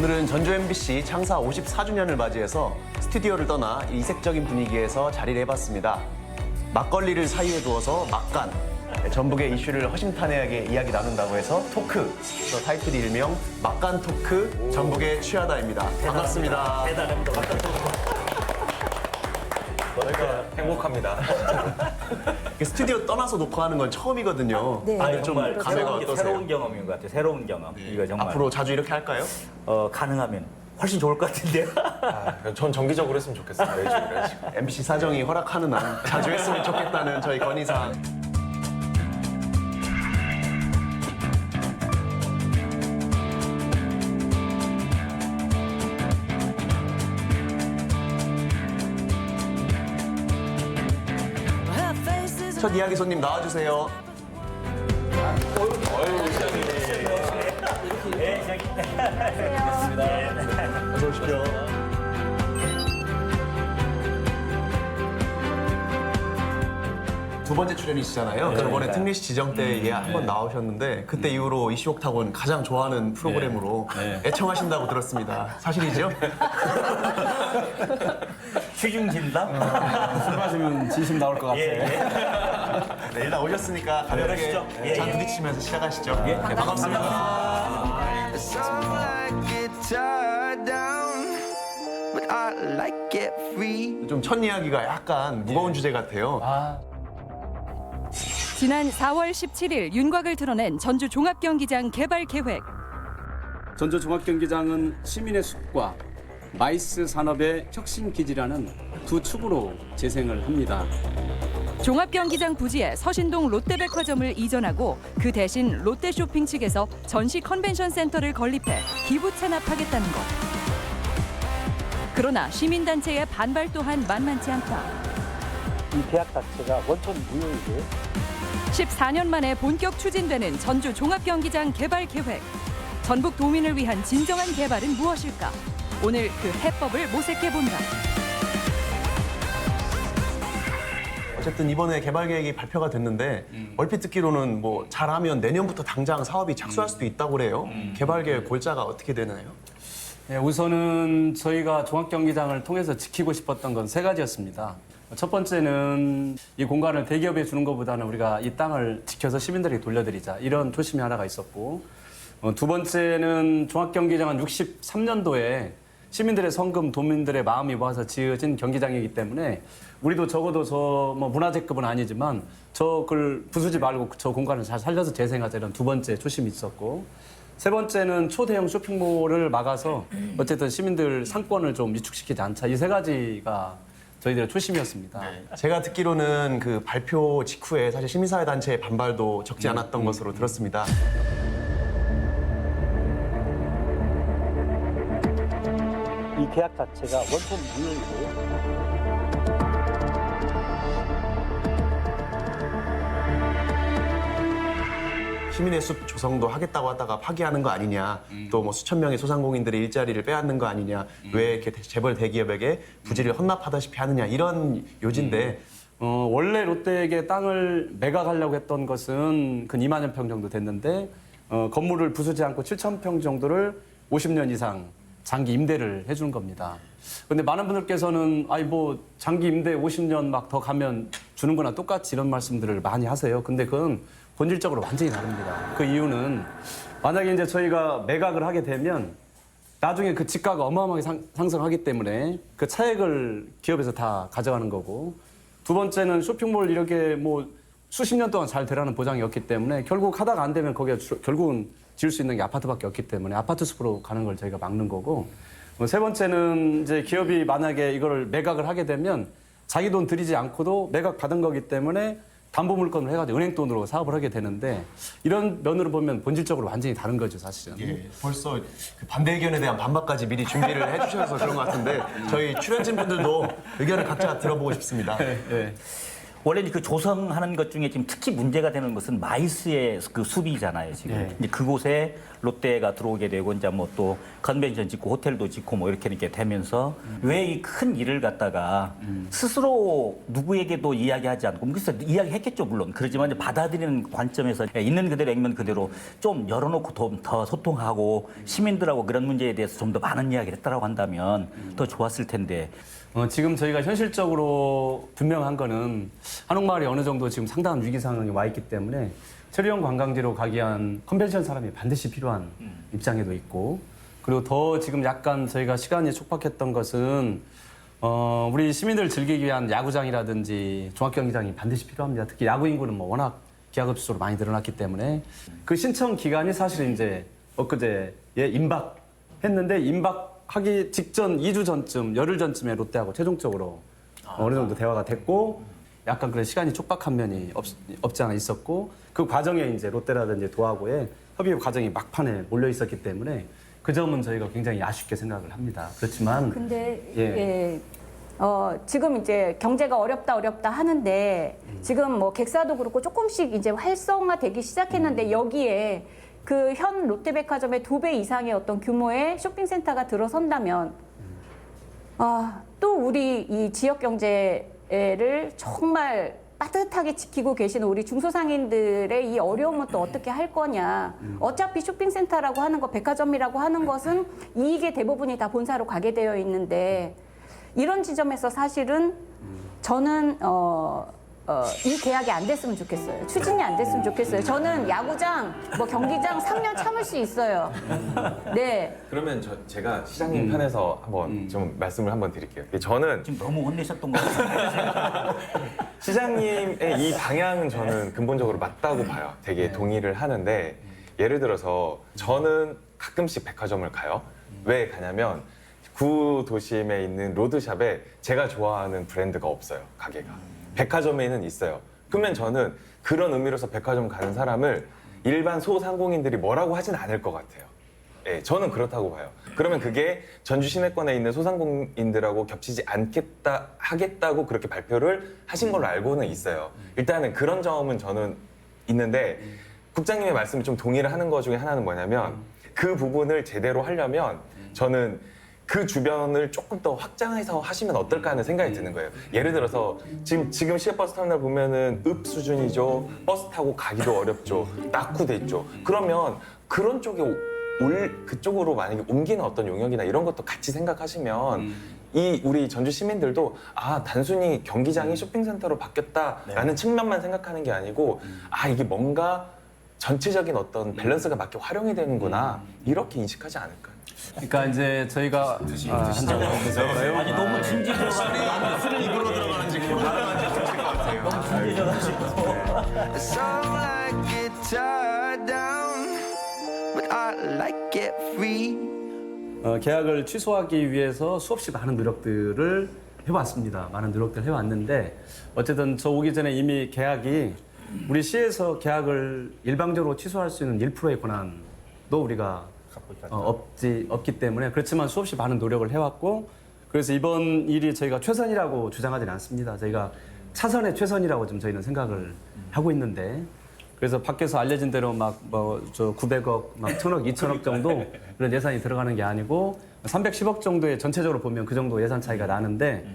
오늘은 전주 MBC 창사 54주년을 맞이해서 스튜디오를 떠나 이색적인 분위기에서 자리를 해봤습니다. 막걸리를 사이에 두어서 막간, 전북의 이슈를 허심탄회하게 이야기 나눈다고 해서 토크, 그래서 타이틀이 일명 막간 토크 전북의 취하다입니다. 반갑습니다. 대단합니다. 막간 토크. 저희가 행복합니다. 스튜디오 떠나서 녹화하는 건 처음이거든요. 네. 다들 좀 정말 감회가 어떠세요? 새로운 경험인 것 같아요. 새로운 경험. 이거 정말 앞으로 자주 이렇게 할까요? 가능하면 훨씬 좋을 것 같은데요. 전 정기적으로 했으면 좋겠어요. 매주 이런 식으로. MBC 사정이 허락하는 한 자주 했으면 좋겠다는 저희 건의사항. 첫 이야기 손님 나와주세요. 어서 오십시오. 두 번째 출연이시잖아요. 저번에 특리시 지정 때 한번 나오셨는데 그때 이후로 이슈 옥타곤 가장 좋아하는 프로그램으로 애청하신다고 들었습니다. 사실이죠? 취중 진담? 술 마시면 진심 나올 것 같아요. 네, 일단 오셨으니까 가볍게 그러시죠. 예, 잔 예. 부딪히면서 시작하시죠. 네, 반갑습니다. Some like it tied down, but I like it free. 좀 첫 이야기가 약간 무거운 주제 같아요. 지난 4월 17일 윤곽을 드러낸 전주 종합경기장 개발 계획. 전주 종합경기장은 시민의 숲과 마이스 산업의 혁신 기지라는 두 축으로 재생을 합니다. 종합경기장 부지에 서신동 롯데백화점을 이전하고 그 대신 롯데쇼핑 측에서 전시 컨벤션 센터를 건립해 기부 찬합하겠다는 것. 그러나 시민단체의 반발 또한 만만치 않다. 이 계약 자체가 원천 무효이고요. 14년 만에 본격 추진되는 전주 종합경기장 개발 계획. 전북 도민을 위한 진정한 개발은 무엇일까? 오늘 그 해법을 모색해본다. 어쨌든 이번에 개발 계획이 발표가 됐는데 얼핏 듣기로는 뭐 잘하면 내년부터 당장 사업이 착수할 수도 있다고 그래요. 개발 계획 골자가 어떻게 되나요? 예, 우선은 저희가 종합경기장을 통해서 지키고 싶었던 건 세 가지였습니다. 첫 번째는 이 공간을 대기업에 주는 것보다는 우리가 이 땅을 지켜서 시민들에게 돌려드리자, 이런 초심이 하나가 있었고, 두 번째는 종합경기장은 63년도에 시민들의 성금, 도민들의 마음이 모아서 지어진 경기장이기 때문에 우리도 적어도 저 뭐 문화재급은 아니지만 저걸 부수지 말고 저 공간을 잘 살려서 재생하자, 이런 두 번째 초심이 있었고, 세 번째는 초대형 쇼핑몰을 막아서 어쨌든 시민들 상권을 좀 위축시키지 않자, 이 세 가지가 저희들의 초심이었습니다. 제가 듣기로는 그 발표 직후에 사실 시민사회 단체의 반발도 적지 않았던 것으로 들었습니다. 이 계약 자체가 원천 무효이고요. 시민의 숲 조성도 하겠다고 하다가 파기하는 거 아니냐, 또 뭐 수천 명의 소상공인들의 일자리를 빼앗는 거 아니냐, 왜 이렇게 재벌 대기업에게 부지를 헌납하다시피 하느냐, 이런 요지인데 원래 롯데에게 땅을 매각하려고 했던 것은 근 2만여 평 정도 됐는데 건물을 부수지 않고 7천 평 정도를 50년 이상 장기 임대를 해주는 겁니다. 근데 많은 분들께서는 아이 뭐 장기 임대 50년 막 더 가면 주는 거나 똑같이, 이런 말씀들을 많이 하세요. 근데 그건 본질적으로 완전히 다릅니다. 그 이유는 만약에 이제 저희가 매각을 하게 되면 나중에 그 지가가 어마어마하게 상승하기 때문에 그 차액을 기업에서 다 가져가는 거고, 두 번째는 쇼핑몰 이렇게 뭐 수십 년 동안 잘 되라는 보장이 없기 때문에 결국 하다가 안 되면 거기가 결국은 지을 수 있는 게 아파트밖에 없기 때문에 아파트 숲으로 가는 걸 저희가 막는 거고, 세 번째는 이제 기업이 만약에 이거를 매각을 하게 되면 자기 돈 들이지 않고도 매각 받은 거기 때문에 담보물건을 해가지고 은행 돈으로 사업을 하게 되는데, 이런 면으로 보면 본질적으로 완전히 다른 거죠, 사실은. 예, 벌써 그 반대 의견에 대한 반박까지 미리 준비를 해주셔서 그런 것 같은데 저희 출연진 분들도 의견을 각자 들어보고 싶습니다. 네. 원래 이제 그 조성하는 것 중에 지금 특히 문제가 되는 것은 마이스의 그 수비잖아요, 지금. 네. 이제 그곳에 롯데가 들어오게 되고 이제 뭐 또 컨벤션 짓고 호텔도 짓고 뭐 이렇게 되면서 왜 이 큰 일을 갖다가 스스로 누구에게도 이야기하지 않고 그래서 이야기했겠죠, 물론. 그렇지만 이제 받아들이는 관점에서 있는 그대로 액면 그대로 좀 열어놓고 더 소통하고 시민들하고 그런 문제에 대해서 좀 더 많은 이야기를 했다라고 한다면 더 좋았을 텐데. 지금 저희가 현실적으로 분명한 거는 한옥마을이 어느 정도 지금 상당한 위기 상황에 와 있기 때문에 체류형 관광지로 가기 위한 컨벤션 사람이 반드시 필요한 입장에도 있고, 그리고 더 지금 약간 저희가 시간이 촉박했던 것은 우리 시민들 즐기기 위한 야구장이라든지 종합경기장이 반드시 필요합니다. 특히 야구 인구는 뭐 워낙 기하급수로 많이 늘어났기 때문에 그 신청 기간이 사실 이제 엊그제에 임박했는데 임박하기 직전 2주 전쯤, 열흘 전쯤에 롯데하고 최종적으로 어느 정도 대화가 됐고 약간 그런 시간이 촉박한 면이 없지 않아 있었고, 그 과정에 이제 롯데라든지 도하고의 협의 과정이 막판에 몰려 있었기 때문에 그 점은 저희가 굉장히 아쉽게 생각을 합니다. 그렇지만 근데 예. 지금 이제 경제가 어렵다 하는데 지금 뭐 객사도 그렇고 조금씩 이제 활성화되기 시작했는데 여기에 그 현 롯데백화점의 2배 이상의 어떤 규모의 쇼핑센터가 들어선다면 또 우리 이 지역 경제를 정말 따뜻하게 지키고 계시는 우리 중소상인들의 이 어려움은 또 어떻게 할 거냐. 어차피 쇼핑센터라고 하는 거, 백화점이라고 하는 것은 이익의 대부분이 다 본사로 가게 되어 있는데 이런 지점에서 사실은 저는 이 계약이 안 됐으면 좋겠어요. 추진이 안 됐으면 좋겠어요. 저는 야구장, 뭐 경기장 3년 참을 수 있어요. 네. 그러면 제가 시장님 편에서 한번 좀 말씀을 한번 드릴게요. 저는 지금 너무 혼내셨던 것 같아요. 시장님의 이 방향은 저는 근본적으로 맞다고 봐요. 되게 동의를 하는데 예를 들어서 저는 가끔씩 백화점을 가요. 왜 가냐면 구도심에 있는 로드샵에 제가 좋아하는 브랜드가 없어요, 가게가. 백화점에는 있어요. 그러면 저는 그런 의미로서 백화점 가는 사람을 일반 소상공인들이 뭐라고 하진 않을 것 같아요. 예, 저는 그렇다고 봐요. 그러면 그게 전주 시내권에 있는 소상공인들하고 겹치지 하겠다고 그렇게 발표를 하신 걸로 알고는 있어요. 일단은 그런 점은 저는 있는데 국장님의 말씀을 좀 동의를 하는 것 중에 하나는 뭐냐면 그 부분을 제대로 하려면 저는 그 주변을 조금 더 확장해서 하시면 어떨까 하는 생각이 드는 거예요. 예를 들어서 지금 시외버스 터미널 보면은 읍 수준이죠. 버스 타고 가기도 어렵죠. 낙후돼 있죠. 그러면 그런 쪽에 그쪽으로 만약에 옮기는 어떤 용역이나 이런 것도 같이 생각하시면 우리 전주 시민들도 단순히 경기장이 쇼핑센터로 바뀌었다라는 측면만 생각하는 게 아니고 이게 뭔가 전체적인 어떤 밸런스가 맞게 활용이 되는구나 이렇게 인식하지 않을까요? 그러니까 이제 저희가 한잔 해볼까요? 아니 너무 진지해서 술을 입으로 들어가는지 너무 진지해져가지고. Some like it tied down, but I like it free. 계약을 취소하기 위해서 수없이 많은 노력들을 해왔습니다. 많은 노력들을 해왔는데 어쨌든 저 오기 전에 이미 계약이 우리 시에서 계약을 일방적으로 취소할 수 있는 1%의 권한도 우리가 없기 때문에 그렇지만 수없이 많은 노력을 해왔고 그래서 이번 일이 저희가 최선이라고 주장하지는 않습니다. 저희가 차선의 최선이라고 좀 저희는 생각을 하고 있는데 그래서 밖에서 알려진 대로 막 900억, 막 1000억, 2000억 정도 그런 예산이 들어가는 게 아니고 310억 정도의 전체적으로 보면 그 정도 예산 차이가 나는데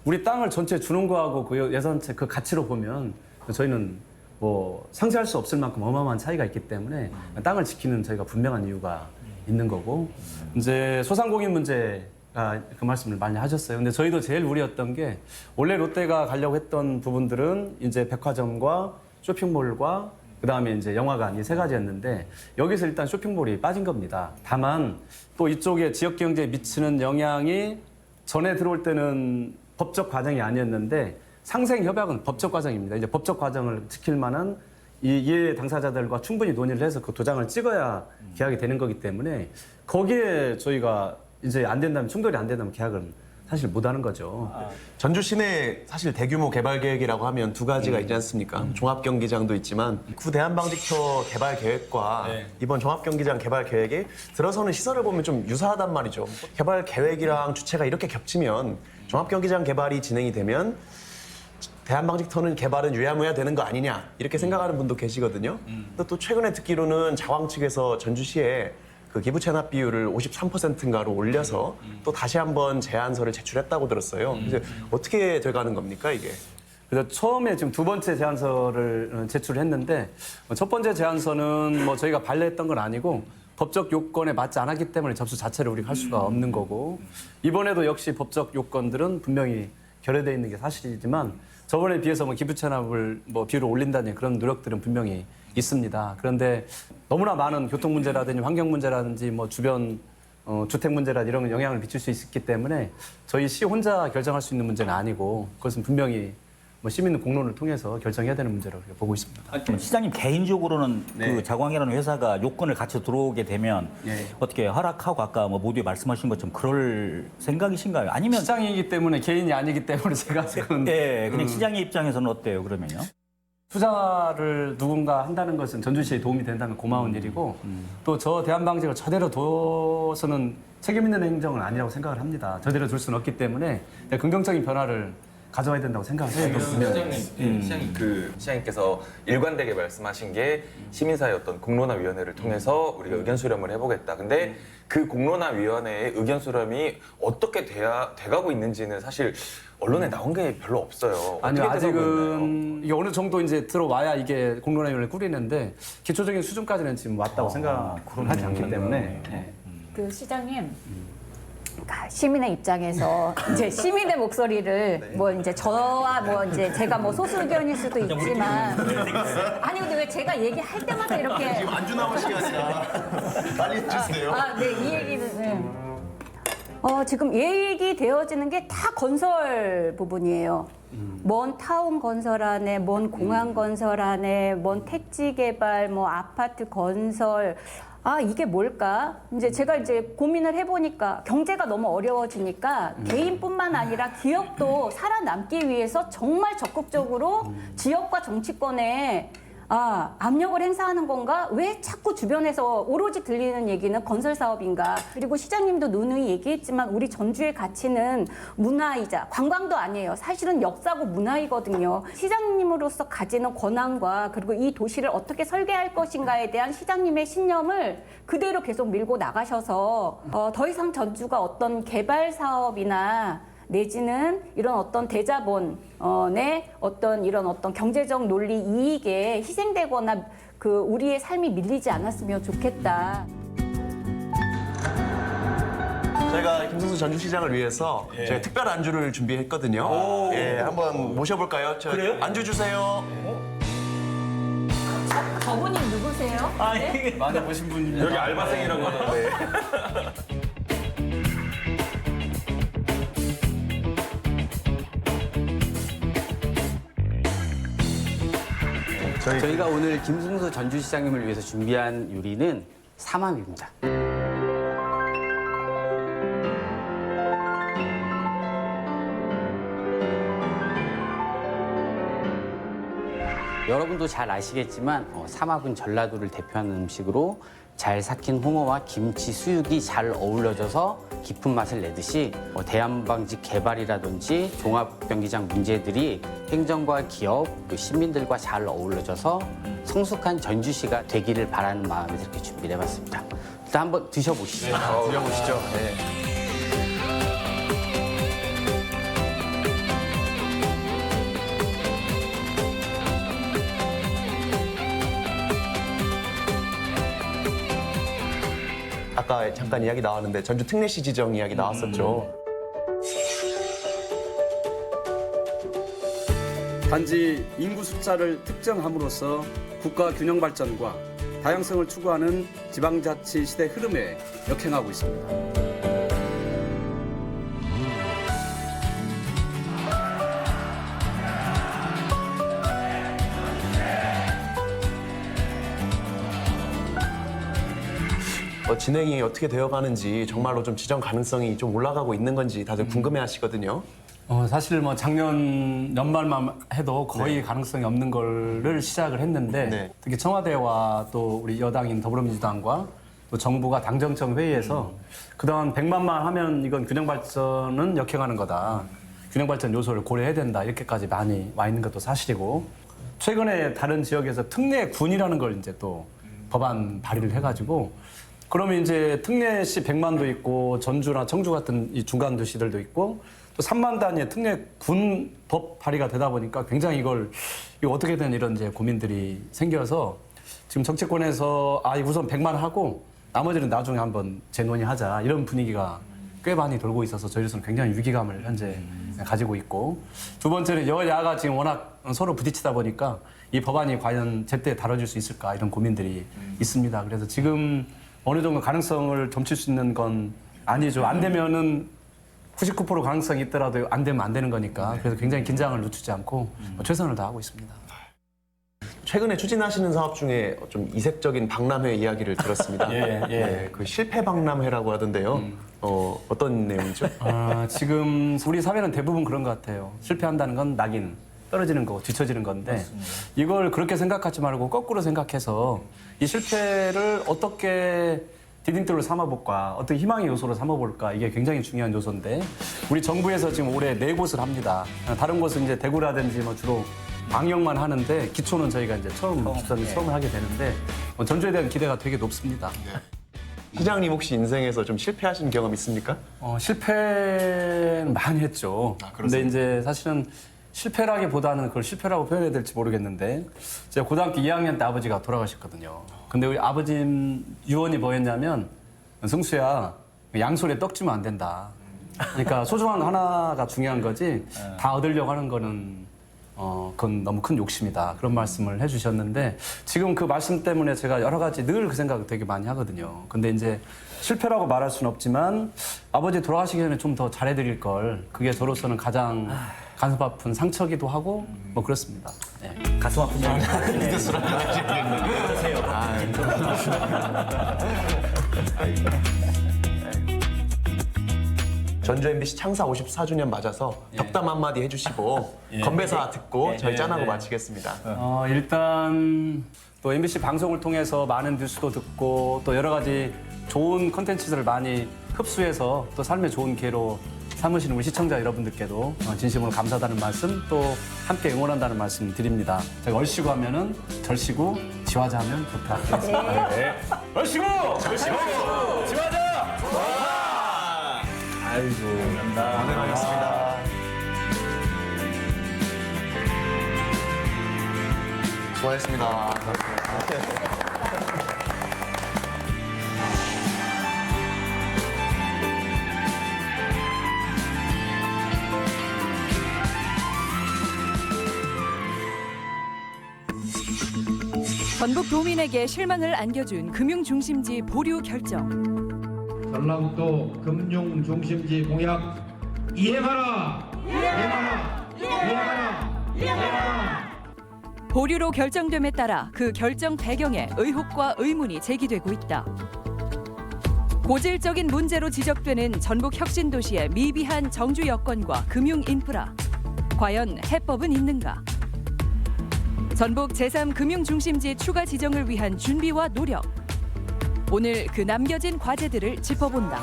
우리 땅을 전체 주는 거하고 그 예산 그 가치로 보면 저희는 뭐 상쇄할 수 없을 만큼 어마어마한 차이가 있기 때문에 땅을 지키는 저희가 분명한 이유가 있는 거고 이제 소상공인 문제가 그 말씀을 많이 하셨어요. 근데 저희도 제일 우려였던 게 원래 롯데가 가려고 했던 부분들은 이제 백화점과 쇼핑몰과 그다음에 이제 영화관 이 세 가지였는데 여기서 일단 쇼핑몰이 빠진 겁니다. 다만 또 이쪽에 지역 경제에 미치는 영향이 전에 들어올 때는 법적 과정이 아니었는데 상생 협약은 법적 과정입니다. 이제 법적 과정을 지킬 만한 이해 당사자들과 충분히 논의를 해서 그 도장을 찍어야 계약이 되는 거기 때문에 거기에 저희가 이제 안 된다면 충돌이 안 된다면 계약은 사실 못 하는 거죠. 전주 시내 사실 대규모 개발 계획이라고 하면 두 가지가 있지 않습니까? 종합 경기장도 있지만 구 대한방직초 개발 계획과 이번 종합 경기장 개발 계획이 들어서는 시설을 보면 좀 유사하단 말이죠. 개발 계획이랑 주체가 이렇게 겹치면 종합 경기장 개발이 진행이 되면 대한방직터는 개발은 유야무야 되는 거 아니냐 이렇게 생각하는 분도 계시거든요. 또 최근에 듣기로는 자왕 측에서 전주시에 그 기부 체납 비율을 53%인가로 올려서 또 다시 한번 제안서를 제출했다고 들었어요. 이제 어떻게 돼가는 겁니까 이게? 그래서 처음에 지금 두 번째 제안서를 제출했는데 첫 번째 제안서는 뭐 저희가 반려했던 건 아니고 법적 요건에 맞지 않았기 때문에 접수 자체를 우리가 할 수가 없는 거고 이번에도 역시 법적 요건들은 분명히 결여되어 있는 게 사실이지만 저번에 비해서 뭐 기부 체납을 뭐 비율을 올린다는 그런 노력들은 분명히 있습니다. 그런데 너무나 많은 교통 문제라든지 환경 문제라든지 뭐 주변 주택 문제라든지 이런 영향을 미칠 수 있기 때문에 저희 시 혼자 결정할 수 있는 문제는 아니고 그것은 분명히 뭐 시민 공론을 통해서 결정해야 되는 문제라고 보고 있습니다. 시장님 개인적으로는 네. 그 자광이라는 회사가 요건을 같이 들어오게 되면 네. 어떻게 허락하고 아까 뭐 모두에 말씀하신 것처럼 그럴 생각이신가요? 아니면 시장이기 때문에 개인이 아니기 때문에 제가 지금 그냥 시장의 입장에서는 어때요? 그러면요? 투자를 누군가 한다는 것은 전주시에 도움이 된다면 고마운 일이고 또 저 대한방직을 저대로 둬서는 책임 있는 행정은 아니라고 생각을 합니다. 저대로 둘 수는 없기 때문에 긍정적인 변화를 가져와야 된다고 생각해요. 시장님 시장님께서 일관되게 말씀하신 게 시민사회 어떤 공론화위원회를 통해서 우리가 의견 수렴을 해보겠다. 근데 그 공론화위원회의 의견 수렴이 어떻게 돼가고 있는지는 사실 언론에 나온 게 별로 없어요. 아니요, 어떻게 돼가고 있나요? 아직은 이게 어느 정도 이제 들어와야 이게 공론화위원회를 꾸리는데 기초적인 수준까지는 지금 왔다고 생각하지 않기 때문에. 네. 그 시장님. 그러니까 시민의 입장에서 이제 시민의 목소리를 뭐 이제 저와 뭐 이제 제가 뭐 소수 의견일 수도 있지만 아니 근데 왜 제가 얘기할 때마다 이렇게 지금 안주 나올 시간이라 빨리 해주세요. 네, 이 얘기는 지금 얘기되어지는 게 다 건설 부분이에요. 먼 타운 건설 안에, 먼 공항 건설 안에, 먼 택지 개발, 뭐 아파트 건설. 이게 뭘까? 이제 제가 이제 고민을 해보니까 경제가 너무 어려워지니까 개인뿐만 아니라 기업도 살아남기 위해서 정말 적극적으로 지역과 정치권에 압력을 행사하는 건가? 왜 자꾸 주변에서 오로지 들리는 얘기는 건설 사업인가? 그리고 시장님도 누누이 얘기했지만 우리 전주의 가치는 문화이자 관광도 아니에요. 사실은 역사고 문화이거든요. 시장님으로서 가지는 권한과 그리고 이 도시를 어떻게 설계할 것인가에 대한 시장님의 신념을 그대로 계속 밀고 나가셔서 더 이상 전주가 어떤 개발 사업이나 내지는 이런 어떤 대자본의 어떤 이런 어떤 경제적 논리 이익에 희생되거나 그 우리의 삶이 밀리지 않았으면 좋겠다. 저희가 김승수 전주시장을 위해서 저희가 특별 안주를 준비했거든요. 한번 모셔볼까요? 그래요? 안주 주세요. 저분이 누구세요? 네? 많이 보신 분입니다. 여기 알바생이라고 하는데. 저희가 오늘 김승수 전주시장님을 위해서 준비한 요리는 삼합입니다. 여러분도 잘 아시겠지만 삼합은 전라도를 대표하는 음식으로 잘 삭힌 홍어와 김치, 수육이 잘 어우러져서 깊은 맛을 내듯이 대한방직 개발이라든지 종합경기장 문제들이 행정과 기업, 시민들과 잘 어우러져서 성숙한 전주시가 되기를 바라는 마음에서 이렇게 준비를 해봤습니다. 일단 한번 드셔보시죠. 드셔보시죠. 네. 아까 잠깐 이야기 나왔는데 전주 특례시 지정 이야기 나왔었죠. 단지 인구 숫자를 특정함으로써 국가 균형 발전과 다양성을 추구하는 지방자치 시대 흐름에 역행하고 있습니다. 진행이 어떻게 되어가는지 정말로 좀 지정 가능성이 좀 올라가고 있는 건지 다들 궁금해하시거든요. 사실 뭐 작년 연말만 해도 거의 가능성이 없는 거를 시작을 했는데 네. 특히 청와대와 또 우리 여당인 더불어민주당과 또 정부가 당정청 회의에서 그동안 100만만 하면 이건 균형 발전은 역행하는 거다. 균형 발전 요소를 고려해야 된다 이렇게까지 많이 와 있는 것도 사실이고 최근에 다른 지역에서 특례군이라는 걸 이제 또 법안 발의를 해가지고 그러면 이제 특례시 100만도 있고 전주나 청주 같은 이 중간 도시들도 있고 또 3만 단위의 특례군 법 발의가 되다 보니까 굉장히 이거 어떻게든 이런 이제 고민들이 생겨서 지금 정치권에서 우선 100만 하고 나머지는 나중에 한번 재논의하자 이런 분위기가 꽤 많이 돌고 있어서 저희로서는 굉장히 위기감을 현재 가지고 있고 두 번째는 여야가 지금 워낙 서로 부딪히다 보니까 이 법안이 과연 제때 다뤄질 수 있을까 이런 고민들이 있습니다. 그래서 지금 어느 정도 가능성을 점칠 수 있는 건 아니죠. 안 되면은 99% 가능성이 있더라도 안 되면 안 되는 거니까 그래서 굉장히 긴장을 늦추지 않고 최선을 다하고 있습니다. 최근에 추진하시는 사업 중에 좀 이색적인 박람회 이야기를 들었습니다. 네, 그 실패 박람회라고 하던데요. 어떤 내용이죠? 지금 우리 사회는 대부분 그런 것 같아요. 실패한다는 건 낙인, 떨어지는 거고 뒤처지는 건데 맞습니다. 이걸 그렇게 생각하지 말고 거꾸로 생각해서 이 실패를 어떻게 디딤돌로 삼아볼까, 어떤 희망의 요소로 삼아볼까 이게 굉장히 중요한 요소인데 우리 정부에서 지금 올해 4곳을 합니다. 다른 곳은 이제 대구라든지 뭐 주로 방역만 하는데 기초는 저희가 이제 처음을 하게 되는데 전주에 대한 기대가 되게 높습니다. 시장님 혹시 인생에서 좀 실패하신 경험 있습니까? 실패는 많이 했죠. 근데 이제 사실은 실패라기보다는 그걸 실패라고 표현해야 될지 모르겠는데 제가 고등학교 2학년 때 아버지가 돌아가셨거든요. 근데 우리 아버지 유언이 뭐였냐면 승수야 양손에 떡 주면 안 된다. 그러니까 소중한 하나가 중요한 거지 다 얻으려고 하는 거는 그건 너무 큰 욕심이다. 그런 말씀을 해주셨는데 지금 그 말씀 때문에 제가 여러 가지 늘 그 생각을 되게 많이 하거든요. 근데 이제 실패라고 말할 수는 없지만 아버지 돌아가시기 전에 좀 더 잘해드릴 걸 그게 저로서는 가장 가슴 아픈 상처기도 하고 뭐 그렇습니다. 네. 가슴 아픈 얘기. 전주 MBC 창사 54주년 맞아서 덕담 한마디 해주시고 건배사 듣고 저희 짠하고 마치겠습니다. 일단 또 MBC 방송을 통해서 많은 뉴스도 듣고 또 여러 가지 좋은 콘텐츠들을 많이 흡수해서 또 삶의 좋은 기회로 삼으시는 우리 시청자 여러분들께도 진심으로 감사하다는 말씀 또 함께 응원한다는 말씀 드립니다. 제가 얼씨구 하면은 절씨구, 지화자 하면 부탁드리겠습니다. 네. 얼씨구! 절씨구! 지화자! 아이고, 감사합니다. 고생하셨습니다. 수고하셨습니다. 전북 도민에게 실망을 안겨준 금융중심지 보류 결정. 전라북도 금융중심지 공약 이행하라! 이행하라! 이행하라! 이행하라! 보류로 결정됨에 따라 그 결정 배경에 의혹과 의문이 제기되고 있다. 고질적인 문제로 지적되는 전북 혁신도시의 미비한 정주 여건과 금융 인프라. 과연 해법은 있는가? 전북 제3금융중심지 추가 지정을 위한 준비와 노력. 오늘 그 남겨진 과제들을 짚어본다.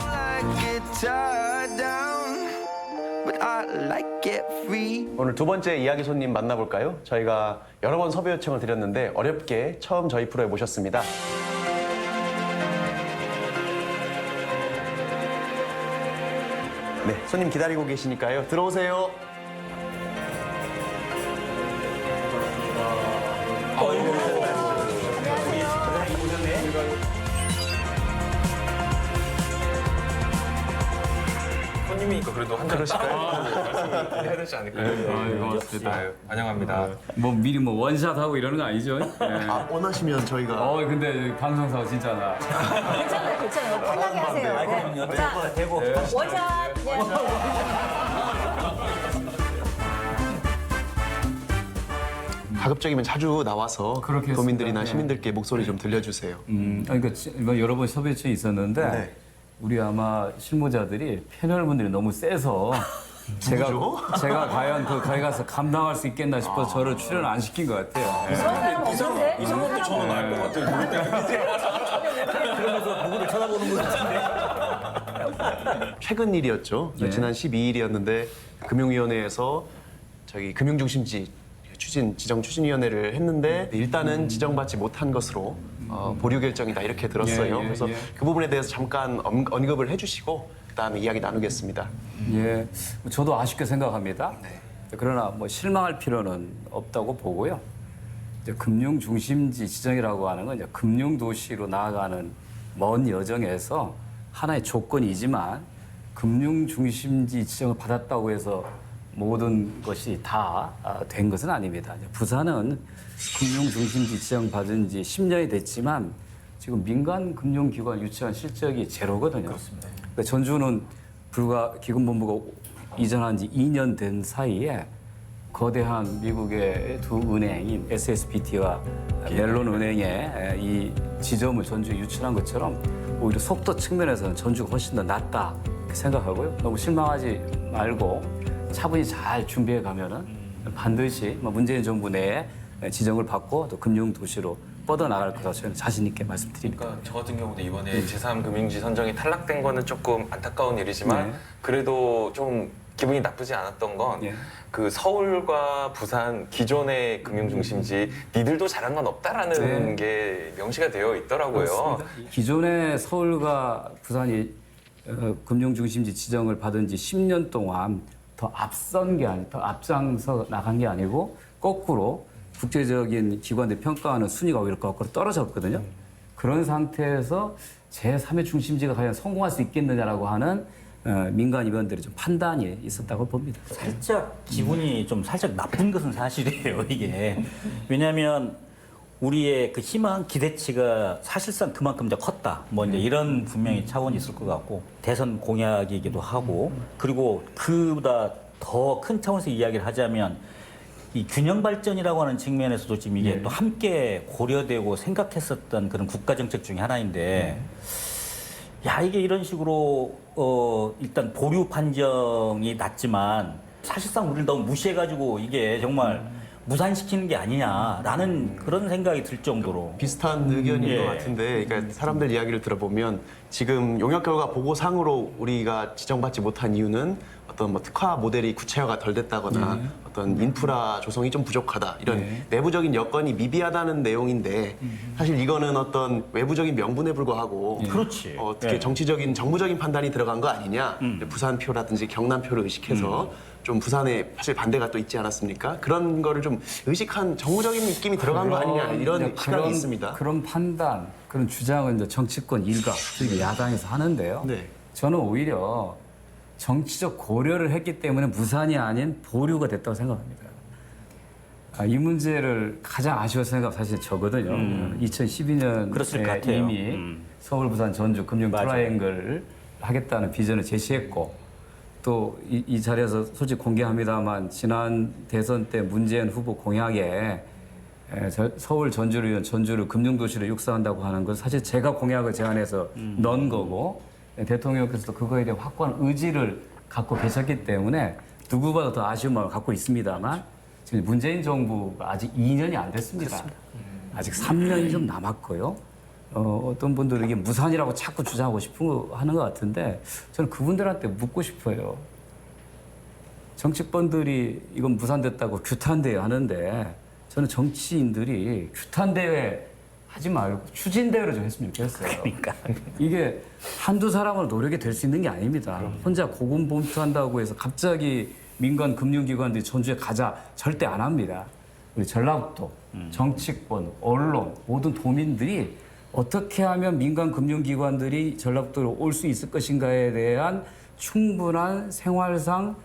오늘 두 번째 이야기 손님 만나볼까요? 저희가 여러 번 섭외 요청을 드렸는데 어렵게 처음 저희 프로에 모셨습니다. 네, 손님 기다리고 계시니까요. 들어오세요. 손님이니까 그래도 한잔 따로 해야 되지 않을까요? 고맙습니다. 환영합니다. 뭐 미리 뭐 원샷 하고 이러는 거 아니죠? 원하시면 저희가 근데 방송사고 진짜 나. 괜찮아요, 괜찮아요. 편하게 하세요. 네. 자, 대고. 원샷. 가급적이면 자주 나와서 그렇게 도민들이나 했습니다. 시민들께 목소리 좀 들려주세요. 그러니까 뭐 여러 번 섭외처 있었는데 네. 우리 아마 실무자들이 패널분들이 너무 세서 제가 과연 거기 가서 감당할 수 있겠나 싶어서 저를 출연 안 시킨 것 같아요. 그런 사람 없는데? 이 사람도 저는 알 것 같아요. 그러면서 누구를 쳐다보는 것 같은데. 최근 일이었죠. 예. 지난 12일이었는데 금융위원회에서 저기 금융중심지 지정 추진위원회를 했는데 일단은 지정받지 못한 것으로 보류 결정이다 이렇게 들었어요. 예, 예, 그래서 예. 그 부분에 대해서 잠깐 언급을 해주시고 그다음에 이야기 나누겠습니다. 예, 저도 아쉽게 생각합니다. 네. 그러나 뭐 실망할 필요는 없다고 보고요. 이제 금융 중심지 지정이라고 하는 건 이제 금융 도시로 나아가는 먼 여정에서 하나의 조건이지만 금융 중심지 지정을 받았다고 해서 모든 것이 다 된 것은 아닙니다. 이제 부산은 금융 중심지 지정 받은 지 10년이 됐지만 지금 민간 금융기관 유치한 실적이 제로거든요. 그렇습니다. 전주는 불과 기금본부가 이전한 지 2년 된 사이에 거대한 미국의 두 은행인 SSBT와 멜론 은행의 이 지점을 전주에 유치한 것처럼 오히려 속도 측면에서는 전주가 훨씬 더 낫다 이렇게 생각하고요. 너무 실망하지 말고 차분히 잘 준비해 가면은 반드시 문재인 정부 내에 지정을 받고 또 금융 도시로 뻗어나갈 거라고 저는 자신 있게 말씀드립니다. 그러니까 저 같은 경우도 이번에 제3금융지 선정이 탈락된 거는 조금 안타까운 일이지만 그래도 좀 기분이 나쁘지 않았던 건 그 서울과 부산 기존의 금융중심지 니들도 잘한 건 없다라는 게 명시가 되어 있더라고요. 그렇습니다. 기존의 서울과 부산이 금융중심지 지정을 받은 지 10년 동안 더 앞선 게 아니, 더 앞장서 나간 게 아니고 거꾸로 국제적인 기관들 평가하는 순위가 오히려 거꾸로 떨어졌거든요. 그런 상태에서 제3의 중심지가 과연 성공할 수 있겠느냐라고 하는 민간 위원들의 좀 판단이 있었다고 봅니다. 살짝 기분이 좀 살짝 나쁜 것은 사실이에요, 이게. 왜냐하면 우리의 그 희망 기대치가 사실상 그만큼 이제 컸다. 뭐 이제 이런 분명히 차원이 있을 것 같고 대선 공약이기도 하고 그리고 그보다 더 큰 차원에서 이야기를 하자면 이 균형 발전이라고 하는 측면에서도 지금 이게 또 함께 고려되고 생각했었던 그런 국가 정책 중에 하나인데 야 이게 이런 식으로 일단 보류 판정이 났지만 사실상 우리를 너무 무시해가지고 이게 정말 무산시키는 게 아니냐라는 그런 생각이 들 정도로 비슷한 의견인 것 같은데, 그러니까 사람들 이야기를 들어보면 지금 용역 결과 보고상으로 우리가 지정받지 못한 이유는 어떤 뭐 특화 모델이 구체화가 덜 됐다거나 어떤 인프라 조성이 좀 부족하다 이런 내부적인 여건이 미비하다는 내용인데 사실 이거는 어떤 외부적인 명분에 불과하고 그렇지. 어떻게 정치적인 정부적인 판단이 들어간 거 아니냐 부산표라든지 경남표를 의식해서 좀 부산에 사실 반대가 또 있지 않았습니까? 그런 거를 좀 의식한 정무적인 느낌이 들어간 거 아니냐 이런 시각이 있습니다. 그런 판단, 그런 주장은 이제 정치권 일각, 그리고 야당에서 하는데요. 네. 저는 오히려 정치적 고려를 했기 때문에 무산이 아닌 보류가 됐다고 생각합니다. 이 문제를 가장 아쉬워서 생각 사실 저거든요. 2012년에 그랬을 것 같아요. 이미 서울, 부산, 전주 금융 트라이앵글을 하겠다는 비전을 제시했고 또 이 자리에서 솔직히 공개합니다만 지난 대선 때 문재인 후보 공약에 서울, 전주를 위한 전주를 금융도시로 육성한다고 하는 건 사실 제가 공약을 제안해서 넣은 거고 대통령께서도 그거에 대한 확고한 의지를 갖고 계셨기 때문에 누구보다 더 아쉬운 마음을 갖고 있습니다만 지금 문재인 정부가 아직 2년이 안 됐습니다. 아직 3년이 좀 남았고요. 어떤 분들은 이게 무산이라고 자꾸 주장하고 하는 것 같은데 저는 그분들한테 묻고 싶어요. 정치권들이 이건 무산됐다고 규탄대회 하는데 저는 정치인들이 규탄대회 하지 말고 추진대회를 좀 했으면 좋겠어요. 그러니까. 이게 한두 사람으로 노력이 될 수 있는 게 아닙니다. 혼자 고군분투한다고 해서 갑자기 민간 금융기관들이 전주에 가자 절대 안 합니다. 우리 전라북도, 정치권, 언론, 모든 도민들이 어떻게 하면 민간 금융기관들이 전라북도로 올 수 있을 것인가에 대한 충분한 생활상,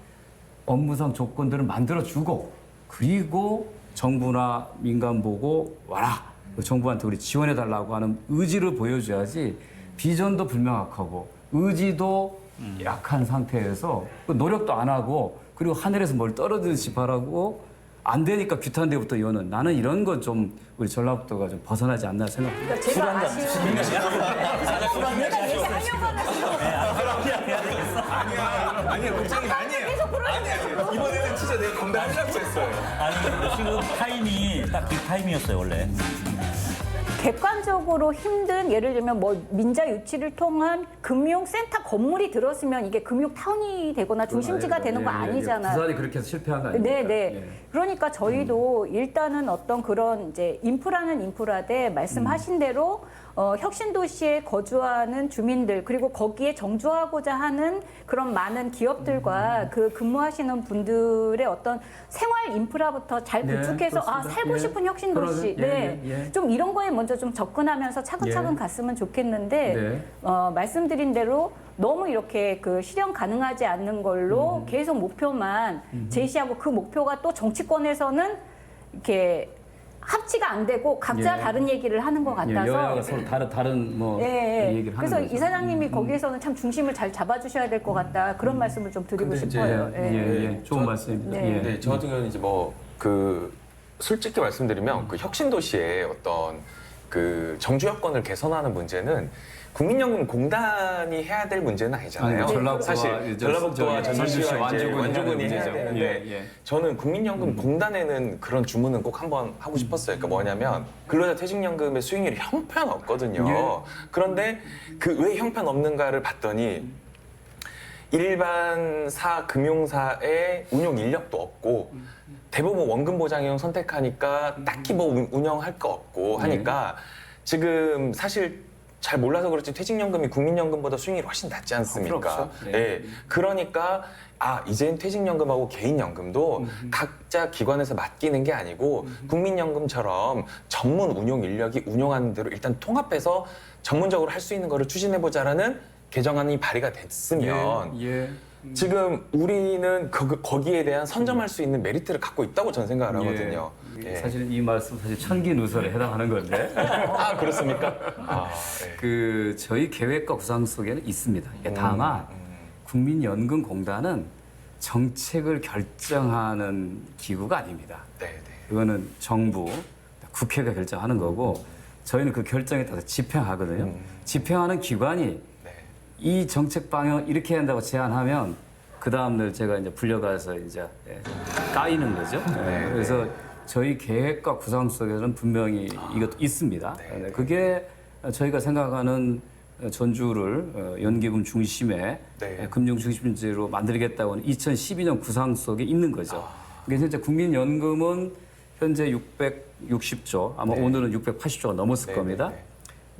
업무상 조건들을 만들어주고 그리고 정부나 민간 보고 와라. 정부한테 우리 지원해달라고 하는 의지를 보여줘야지 비전도 불명확하고 의지도 약한 상태에서 노력도 안 하고 그리고 하늘에서 뭘 떨어지듯이 바라고 안 되니까 규탄대회부터 여는 나는 이런 거 좀 우리 전라북도가 좀 벗어나지 않나 생각합니다. 제가 아쉬운 아니요, 국장님 아니에요. 아니에요. 이번에는 진짜 내가 건강하려고 했어요. 아니 지금 타임이 딱 그 타임이었어요 원래. 객관적으로 힘든 예를 들면 뭐 민자 유치를 통한 금융센터 건물이 들었으면 이게 금융타운이 되거나 중심지가 되는 거 아니잖아요. 부산이 그렇게 해서 실패한 거 아닙니까? 네네. 예. 그러니까 저희도 일단은 어떤 그런 이제 인프라는 인프라되 말씀하신 대로 혁신도시에 거주하는 주민들 그리고 거기에 정주하고자 하는 그런 많은 기업들과 그 근무하시는 분들의 어떤 생활 인프라부터 잘 네, 구축해서 그렇습니다. 살고 예. 싶은 혁신도시 그러면, 네. 좀 이런 거에 먼저 좀 접근하면서 차근차근 예. 갔으면 좋겠는데 네. 말씀드린 대로 너무 이렇게 그 실현 가능하지 않는 걸로 계속 목표만 제시하고 그 목표가 또 정치권에서는 이렇게 합치가 안 되고 각자 예. 다른 얘기를 하는 것 같아서 여야가 서로 다른 뭐 예, 예. 얘기를 하는 그래서 거죠. 이사장님이 거기에서는 참 중심을 잘 잡아주셔야 될 것 같다 그런 말씀을 좀 드리고 근데 이제 싶어요. 좋은 말씀입니다. 네. 예. 네, 저 같은 경우는 이제 뭐 그 솔직히 말씀드리면 그 혁신도시의 어떤 그 정주 여건을 개선하는 문제는 국민연금공단이 해야 될 문제는 아니잖아요. 아니, 전라북도와 사실 이제 전라북도와 저기 전주시와 이제 완주군이 완주군이 해야 하는 되는데 문제죠. 예, 예. 저는 국민연금공단에는 그런 주문은 꼭 한번 하고 싶었어요. 그러니까 뭐냐면 근로자 퇴직연금의 수익률이 형편없거든요. 예. 그런데 그 왜 형편없는가를 봤더니 일반사 금융사의 운용 인력도 없고 대부분 원금 보장형 선택하니까 딱히 뭐 운영할 거 없고 하니까 지금 사실 잘 몰라서 그렇지 퇴직연금이 국민연금보다 수익률이 훨씬 낮지 않습니까? 그렇죠. 네. 그러니까 이제는 퇴직연금하고 개인연금도 각자 기관에서 맡기는 게 아니고 국민연금처럼 전문 운용 인력이 운용하는 대로 일단 통합해서 전문적으로 할 수 있는 거를 추진해보자라는 개정안이 발의가 됐으면 예. 지금 우리는 거기에 대한 선점할 수 있는 메리트를 갖고 있다고 저는 생각을 하거든요. 예. 사실 이 말씀 사실 천기누설에 해당하는 건데 그렇습니까? 네. 그 저희 계획과 구상 속에는 있습니다. 다만 국민연금공단은 정책을 결정하는 기구가 아닙니다. 네, 네. 이거는 정부, 국회가 결정하는 거고 저희는 그 결정에 따라서 집행하거든요. 집행하는 기관이 이 정책 방향 이렇게 한다고 제안하면 그 다음날 제가 이제 불려가서 이제 까이는 거죠. 그래서 저희 계획과 구상 속에서는 분명히 이것도 있습니다. 그게 저희가 생각하는 전주를 연기금 중심의 금융 중심지로 만들겠다고 하는 2012년 구상 속에 있는 거죠. 그래서 현재 국민연금은 현재 660조, 아마 오늘은 680조가 넘었을 겁니다.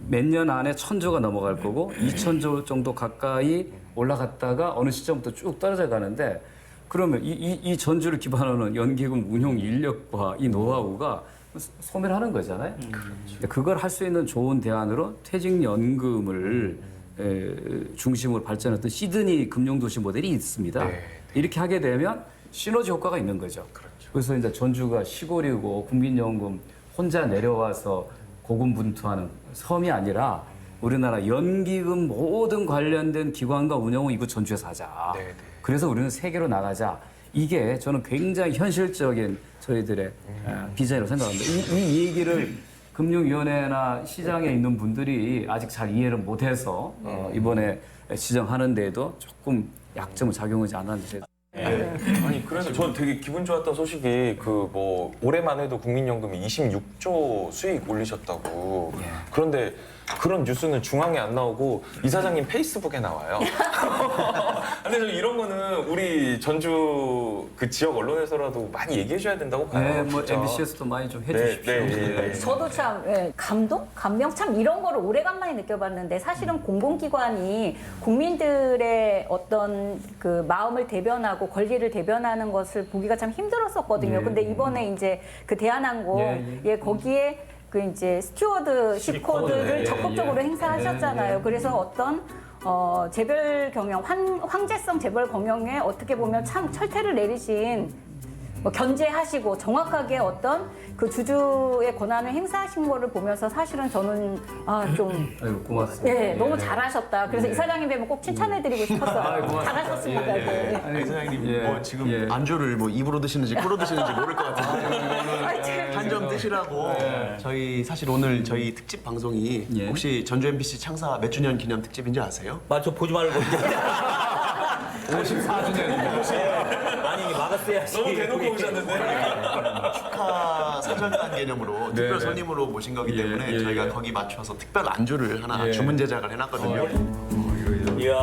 몇 년 안에 1000조가 넘어갈 거고 2000조 정도 가까이 올라갔다가 어느 시점부터 쭉 떨어져 가는데 그러면 이 전주를 기반으로 연기금 운용 인력과 이 노하우가 소멸하는 거잖아요. 그걸 할 수 있는 좋은 대안으로 퇴직연금을 중심으로 발전했던 시드니 금융도시 모델이 있습니다. 이렇게 하게 되면 시너지 효과가 있는 거죠. 그래서 이제 전주가 시골이고 국민연금 혼자 내려와서 고군분투하는 섬이 아니라 우리나라 연기금 모든 관련된 기관과 운영은 이곳 전주에서 하자. 그래서 우리는 세계로 나가자. 이게 저는 굉장히 현실적인 저희들의 비전이라고 생각합니다. 이 얘기를 금융위원회나 시장에 있는 분들이 아직 잘 이해를 못해서 이번에 지정하는 데에도 조금 약점을 작용하지 않았는지. 아니 그래서 저는 되게 기분 좋았던 소식이 그 뭐 올해만 해도 국민연금이 26조 수익 올리셨다고. 그런데 그런 뉴스는 중앙에 안 나오고 이사장님 페이스북에 나와요. 근데 저 이런 거는 우리 전주 그 지역 언론에서라도 많이 얘기해줘야 된다고 봐요. 네, 뭐 진짜. MBC에서도 많이 좀 해주십시오. 저도 참 감명 참 이런 거를 오래간만에 느껴봤는데 사실은 공공기관이 국민들의 어떤 그 마음을 대변하고 권리를 대변하는 것을 보기가 참 힘들었었거든요. 근데 이번에 이제 그 대한항공 거기에 그 이제 스튜어드십 코드를 적극적으로 행사하셨잖아요. 그래서 어떤 재벌 경영, 황제성 재벌 경영에 어떻게 보면 참 철퇴를 내리신 뭐 견제하시고 정확하게 어떤 그 주주의 권한을 행사하신 거를 보면서 사실은 저는 좀 아이고, 고맙습니다. 네, 너무 잘하셨다. 그래서 이사장님 뵈면 꼭 칭찬해드리고 싶었어요. 잘하셨습니다. 이사장님 뭐 지금 안주를 뭐 입으로 드시는지 코로 드시는지 모를 것 같은데 한 점 드시라고 저희 사실 오늘 저희 특집 방송이 혹시 전주 MBC 창사 몇 주년 기념 특집인지 아세요? 맞죠? 보지 말고. 54주년입니다. 아니 나갔어야지. 너무 대놓고 오셨는데. 축하 사절단 개념으로 특별 손님으로 모신 거기 때문에 저희가 거기 맞춰서 특별 안주를 하나 주문 제작을 해놨거든요. 이야.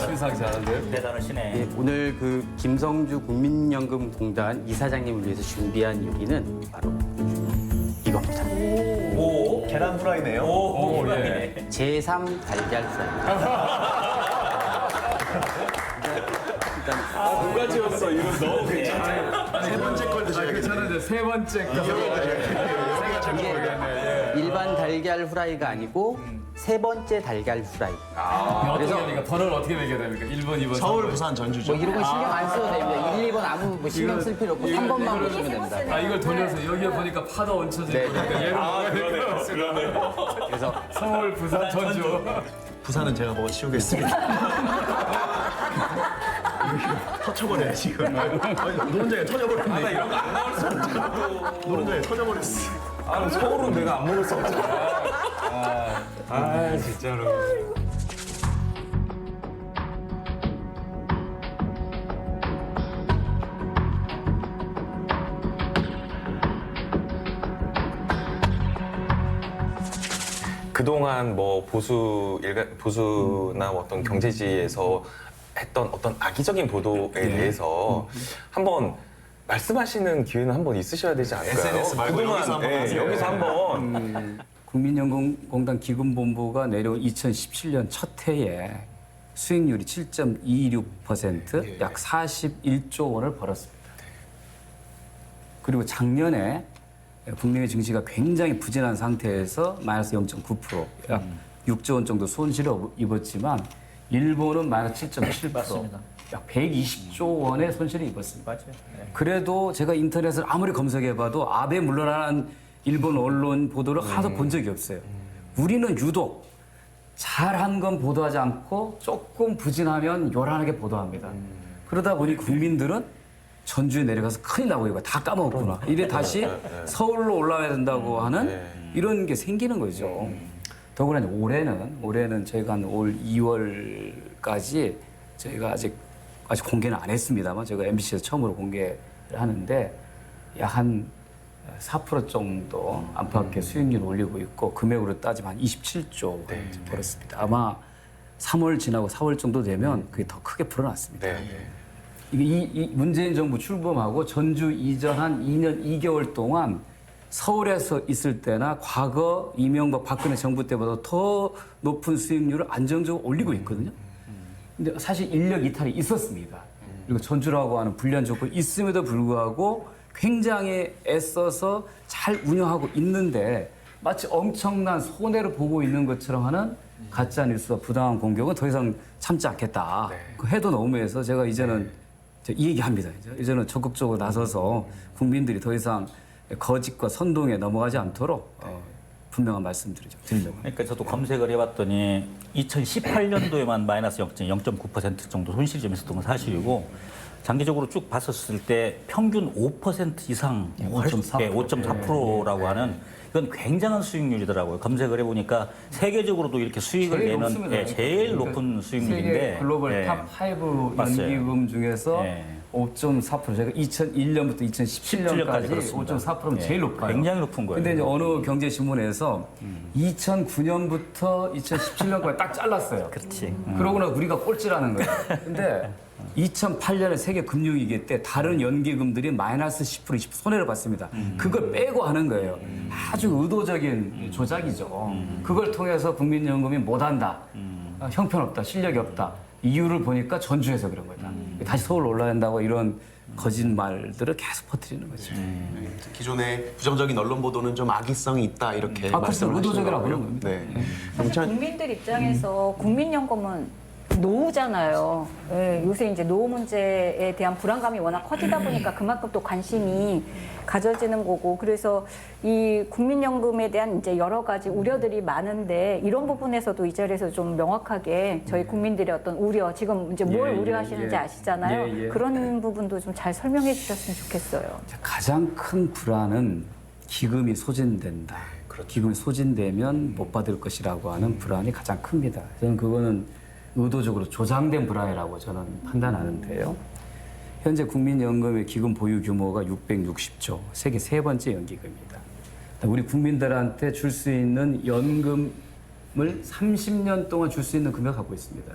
심상치 않은데요? 대단하시네. 예, 오늘 그 김성주 국민연금공단 이사장님을 위해서 준비한 요리는 바로 이겁니다. 오. 계란 후라이네요. 오. 제3 달걀 프라이. 누가 지었어? 이름 너무 괜찮아요. 세 번째 걸 드셔야겠네요. 괜찮은데 세 번째 거. 이게 일반 달걀 후라이가 아니고 세 번째 달걀 후라이. 어떻게 됩니까? 번호를 어떻게 매겨야 됩니까? 1번, 2번, 서울, 3번. 부산, 전주죠. 뭐 이런 거 신경 안 써도 됩니다. 1, 2번 아무 뭐 신경 쓸 필요 없고 3번만 보시면 됩니다. 아, 이걸 돌려서 여기에 보니까 파도 얹혀져 있으니까 얘를 먹어야 될 것 같습니다. 그래서 서울, 부산, 전주. 부산은 제가 먹어 치우겠습니다. 터쳐버려요 지금. 노른자에 터져버렸네. 나 이런 거 안 나올 수 없잖아. 노른자에 터져버렸어. 아, 서울은 내가 안 먹을 수 없잖아. 진짜로. 그동안 뭐 보수나 어떤 경제지에서 했던 어떤 악의적인 보도에 대해서 한번 말씀하시는 기회는 한번 있으셔야 되지 않을까요? SNS 말고 여기서 한번 하세요. 여기서 한번 국민연금공단 기금본부가 내려온 2017년 첫 해에 수익률이 7.26%, 약 41조 원을 벌었습니다. 그리고 작년에 국내외 증시가 굉장히 부진한 상태에서 마이너스 0.9%, 약 6조 원 정도 손실을 입었지만 일본은 마이너스 7.7%, 약 120조 원의 손실을 입었습니다. 맞아요. 네. 그래도 제가 인터넷을 아무리 검색해봐도 아베 물러나는 일본 언론 보도를 하나도 본 적이 없어요. 우리는 유독 잘한 건 보도하지 않고 조금 부진하면 요란하게 보도합니다. 그러다 보니 국민들은 전주에 내려가서 큰일 나고 이거 다 까먹었구나. 이래 다시 서울로 올라와야 된다고 하는 이런 게 생기는 거죠. 더구나 이제 올해는 저희가 한 올 2월까지 저희가 아직 공개는 안 했습니다만 제가 MBC에서 처음으로 공개를 하는데 약 한 4% 정도 안팎의 수익률을 올리고 있고 금액으로 따지면 한 27조 벌었습니다. 아마 3월 지나고 4월 정도 되면 그게 더 크게 불어났습니다. 이게 이 문재인 정부 출범하고 전주 이전한 2년 2개월 동안 서울에서 있을 때나 과거 이명박 박근혜 정부 때보다 더 높은 수익률을 안정적으로 올리고 있거든요. 근데 사실 인력 이탈이 있었습니다. 그리고 전주라고 하는 불리한 조건이 있음에도 불구하고 굉장히 애써서 잘 운영하고 있는데 마치 엄청난 손해를 보고 있는 것처럼 하는 가짜 뉴스와 부당한 공격은 더 이상 참지 않겠다. 그 해도 너무해서 제가 이제는 이 얘기합니다. 이제는 적극적으로 나서서 국민들이 더 이상 거짓과 선동에 넘어가지 않도록 분명한 말씀들을 좀 드리려고 합니다. 그러니까 저도 검색을 해봤더니 2018년도에만 마이너스 0.9% 정도 손실이 좀 있었던 건 사실이고 장기적으로 쭉 봤었을 때 평균 5% 이상 5.4%라고 하는 이건 굉장한 수익률이더라고요. 검색을 해보니까 세계적으로도 이렇게 수익을 제일 내는 높습니다. 제일 높은 수익률인데 세계 글로벌 탑5 연기금 중에서 5.4%. 제가 2001년부터 2017년까지 그렇습니다. 5.4%면 제일 높아요. 굉장히 높은 거예요. 근데 이제 어느 경제신문에서 2009년부터 2017년까지 딱 잘랐어요. 그렇지. 그러고나 우리가 꼴찌라는 거예요. 근데 2008년에 세계 금융위기 때 다른 연기금들이 마이너스 10%, 20% 손해를 봤습니다. 그걸 빼고 하는 거예요. 아주 의도적인 조작이죠. 그걸 통해서 국민연금이 못한다. 형편없다. 실력이 없다. 이유를 보니까 전주에서 그런 거다. 다시 서울로 올라야 한다고 이런 거짓말들을 계속 퍼뜨리는 거죠. 기존의 부정적인 언론 보도는 좀 악의성이 있다 이렇게 그렇죠. 말씀을 하시는 의도적이라고 거고요. 그러는 겁니다. 네. 사실 국민들 입장에서 국민연금은 노후잖아요. 예, 요새 이제 노후 문제에 대한 불안감이 워낙 커지다 보니까 그만큼 또 관심이 가져지는 거고, 그래서 이 국민연금에 대한 이제 여러 가지 우려들이 많은데 이런 부분에서도 이 자리에서 좀 명확하게 저희 국민들의 어떤 우려, 지금 이제 뭘 우려하시는지 아시잖아요. 그런 부분도 좀 잘 설명해 주셨으면 좋겠어요. 가장 큰 불안은 기금이 소진된다. 기금이 소진되면 못 받을 것이라고 하는 불안이 가장 큽니다. 저는 그거는 의도적으로 조장된 불안이라고 저는 판단하는데요. 현재 국민연금의 기금 보유 규모가 660조, 세계 세 번째 연기금입니다. 우리 국민들한테 줄 수 있는 연금을 30년 동안 줄 수 있는 금액을 갖고 있습니다.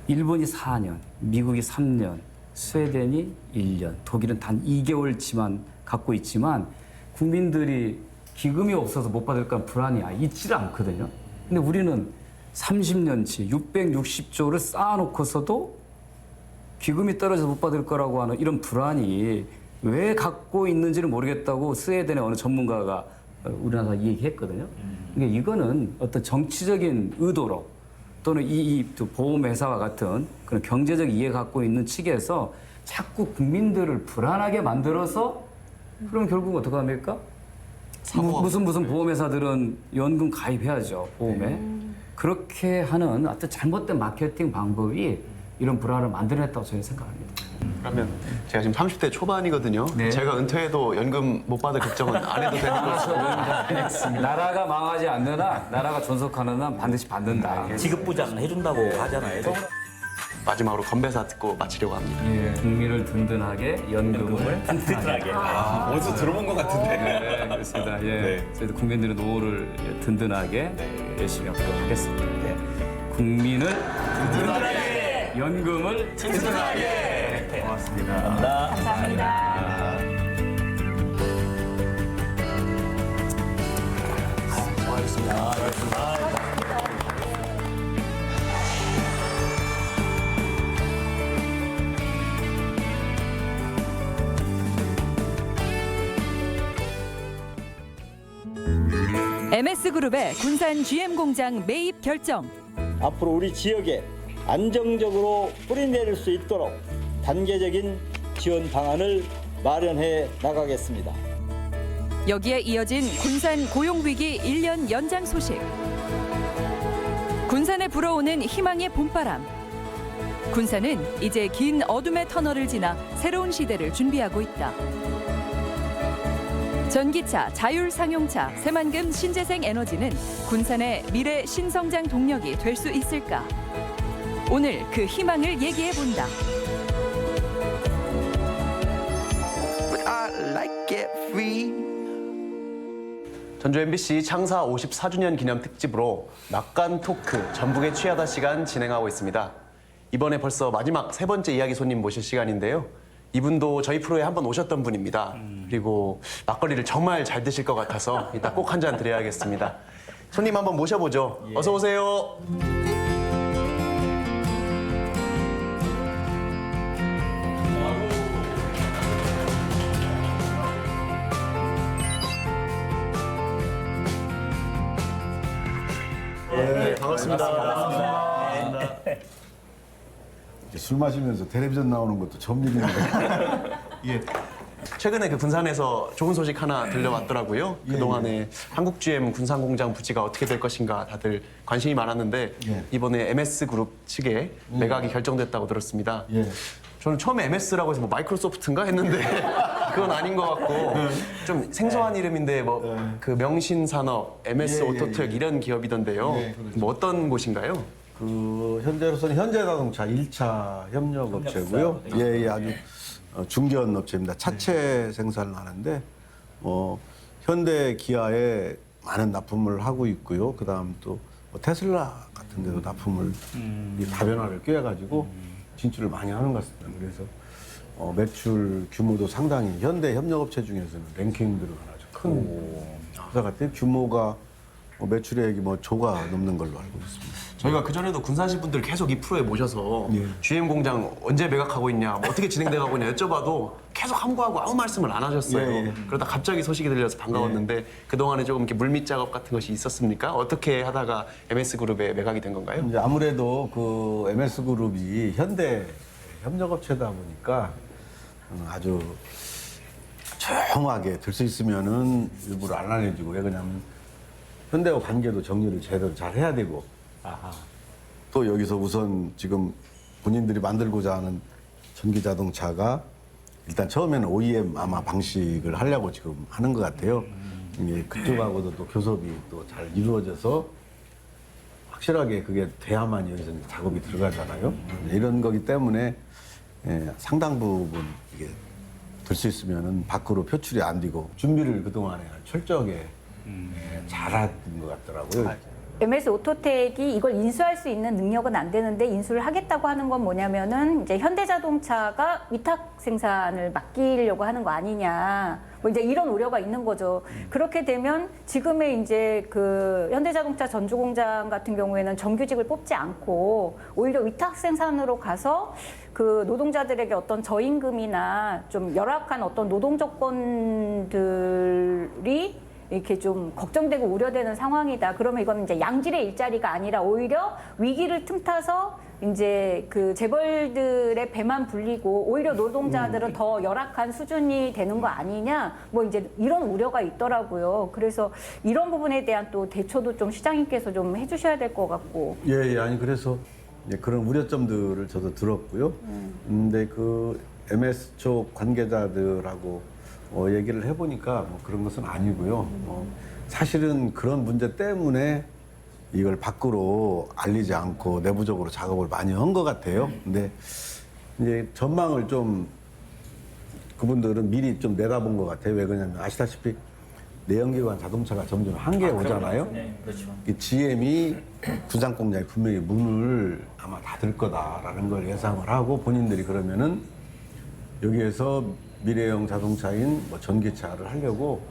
일본이 4년, 미국이 3년, 스웨덴이 1년, 독일은 단 2개월치만 갖고 있지만 국민들이 기금이 없어서 못 받을까 불안이 있지를 않거든요. 근데 우리는 30년치 660조를 쌓아놓고서도 기금이 떨어져서 못 받을 거라고 하는 이런 불안이 왜 갖고 있는지를 모르겠다고 스웨덴의 어느 전문가가 우리나라 얘기했거든요. 그러니까 이거는 어떤 정치적인 의도로 또는 이 보험회사와 같은 그런 경제적 이해 갖고 있는 측에서 자꾸 국민들을 불안하게 만들어서 그럼 결국 어떻게 합니까? 무슨 보험회사들은 연금 가입해야죠, 보험에. 그렇게 하는 어떤 잘못된 마케팅 방법이 이런 불안을 만들어냈다고 저는 생각합니다. 그러면 제가 지금 30대 초반이거든요. 제가 은퇴해도 연금 못 받을 걱정은 안 해도 되는 거죠? 나라가 망하지 않는 한, 나라가 존속하는 한 반드시 받는다. 지급부장 해준다고 하잖아요. 마지막으로 건배사 듣고 마치려고 합니다. 국민을 든든하게 연금을 튼튼하게. 어디서 들어본 것 같은데. 네, 그렇습니다. 예. 저희도 국민들의 노후를 든든하게 열심히 하도록 하겠습니다. 예. 국민을 든든하게, 연금을 튼튼하게. 고맙습니다. 감사합니다. MS그룹의 군산 GM 공장 매입 결정. 앞으로 우리 지역에 안정적으로 뿌리내릴 수 있도록 단계적인 지원 방안을 마련해 나가겠습니다. 여기에 이어진 군산 고용위기 1년 연장 소식. 군산에 불어오는 희망의 봄바람. 군산은 이제 긴 어둠의 터널을 지나 새로운 시대를 준비하고 있다. 전기차, 자율상용차, 새만금 신재생 에너지는 군산의 미래 신성장 동력이 될 수 있을까? 오늘 그 희망을 얘기해 본다. But I like it free. 전주 MBC 창사 54주년 기념 특집으로 낙관 토크 전북의 취하다 시간 진행하고 있습니다. 이번에 벌써 마지막 세 번째 이야기 손님 모실 시간인데요. 이분도 저희 프로에 한번 오셨던 분입니다. 그리고 막걸리를 정말 잘 드실 것 같아서 이따 꼭 한 잔 드려야겠습니다. 손님 한번 모셔보죠. 어서 오세요. 네, 반갑습니다. 술 마시면서 텔레비전 나오는 것도 처음 일인데. 예. 최근에 그 군산에서 좋은 소식 하나 들려왔더라고요. 그동안에 한국 GM 군산공장 부지가 어떻게 될 것인가 다들 관심이 많았는데 이번에 MS그룹 측에 매각이 결정됐다고 들었습니다. 저는 처음에 MS라고 해서 뭐 마이크로소프트인가 했는데 그건 아닌 것 같고 좀 생소한 이름인데 뭐 그 명신산업, MS 오토텍 이런 기업이던데요. 뭐 어떤 곳인가요? 그 현재로서는 현대자동차 1차 협력업체고요. 아주 중견 업체입니다. 차체 생산을 하는데 현대 기아에 많은 납품을 하고 있고요. 그다음 또 테슬라 같은 데도 납품을 이 다변화를 꿰가지고 진출을 많이 하는 것 같습니다. 그래서 매출 규모도 상당히 현대 협력업체 중에서는 랭킹 들어간 아주 큰 회사 같아요. 규모가 매출액이 조가 넘는 걸로 알고 있습니다. 저희가 그전에도 군산시 분들 계속 이 프로에 모셔서 GM 공장 언제 매각하고 있냐, 뭐 어떻게 진행돼가고 있냐 여쭤봐도 계속 함구하고 아무 말씀을 안 하셨어요. 그러다 갑자기 소식이 들려서 반가웠는데 그동안에 조금 이렇게 물밑 작업 같은 것이 있었습니까? 어떻게 하다가 MS그룹에 매각이 된 건가요? 이제 아무래도 그 MS그룹이 현대 협력업체다 보니까 아주 조용하게 들 수 있으면은 일부러 안 알려주고 왜 그러냐면 현대와 관계도 정리를 제대로 잘 해야 되고 또 여기서 우선 지금 본인들이 만들고자 하는 전기자동차가 일단 처음에는 OEM 아마 방식을 하려고 지금 하는 것 같아요. 그쪽하고도 또 교섭이 또 잘 이루어져서 확실하게 그게 돼야만 여기서 작업이 들어가잖아요. 이런 거기 때문에 상당 부분 이게 될 수 있으면은 밖으로 표출이 안 되고 준비를 그동안에 철저하게 잘한 것 같더라고요. MS 오토텍이 이걸 인수할 수 있는 능력은 안 되는데 인수를 하겠다고 하는 건 뭐냐면은 이제 현대자동차가 위탁 생산을 맡기려고 하는 거 아니냐. 뭐 이제 이런 우려가 있는 거죠. 그렇게 되면 지금의 이제 그 현대자동차 전주공장 같은 경우에는 정규직을 뽑지 않고 오히려 위탁 생산으로 가서 그 노동자들에게 어떤 저임금이나 좀 열악한 어떤 노동 조건들이 이렇게 좀 걱정되고 우려되는 상황이다. 그러면 이건 이제 양질의 일자리가 아니라 오히려 위기를 틈타서 이제 그 재벌들의 배만 불리고 오히려 노동자들은 더 열악한 수준이 되는 거 아니냐. 뭐 이제 이런 우려가 있더라고요. 그래서 이런 부분에 대한 또 대처도 좀 시장님께서 좀 해주셔야 될 것 같고. 예, 아니 그래서 이제 그런 우려점들을 저도 들었고요. 근데 그 MS 쪽 관계자들하고 얘기를 해보니까 뭐 그런 것은 아니고요. 사실은 그런 문제 때문에 이걸 밖으로 알리지 않고 내부적으로 작업을 많이 한 것 같아요. 근데 이제 전망을 좀 그분들은 미리 좀 내다본 것 같아요. 왜 그러냐면 아시다시피 내연기관 자동차가 점점 한계에 오잖아요. 네, 그렇죠. 이 GM이 구상 공장이 분명히 문을 아마 닫을 거다라는 걸 예상을 하고 본인들이 그러면은 여기에서 미래형 자동차인 뭐 전기차를 하려고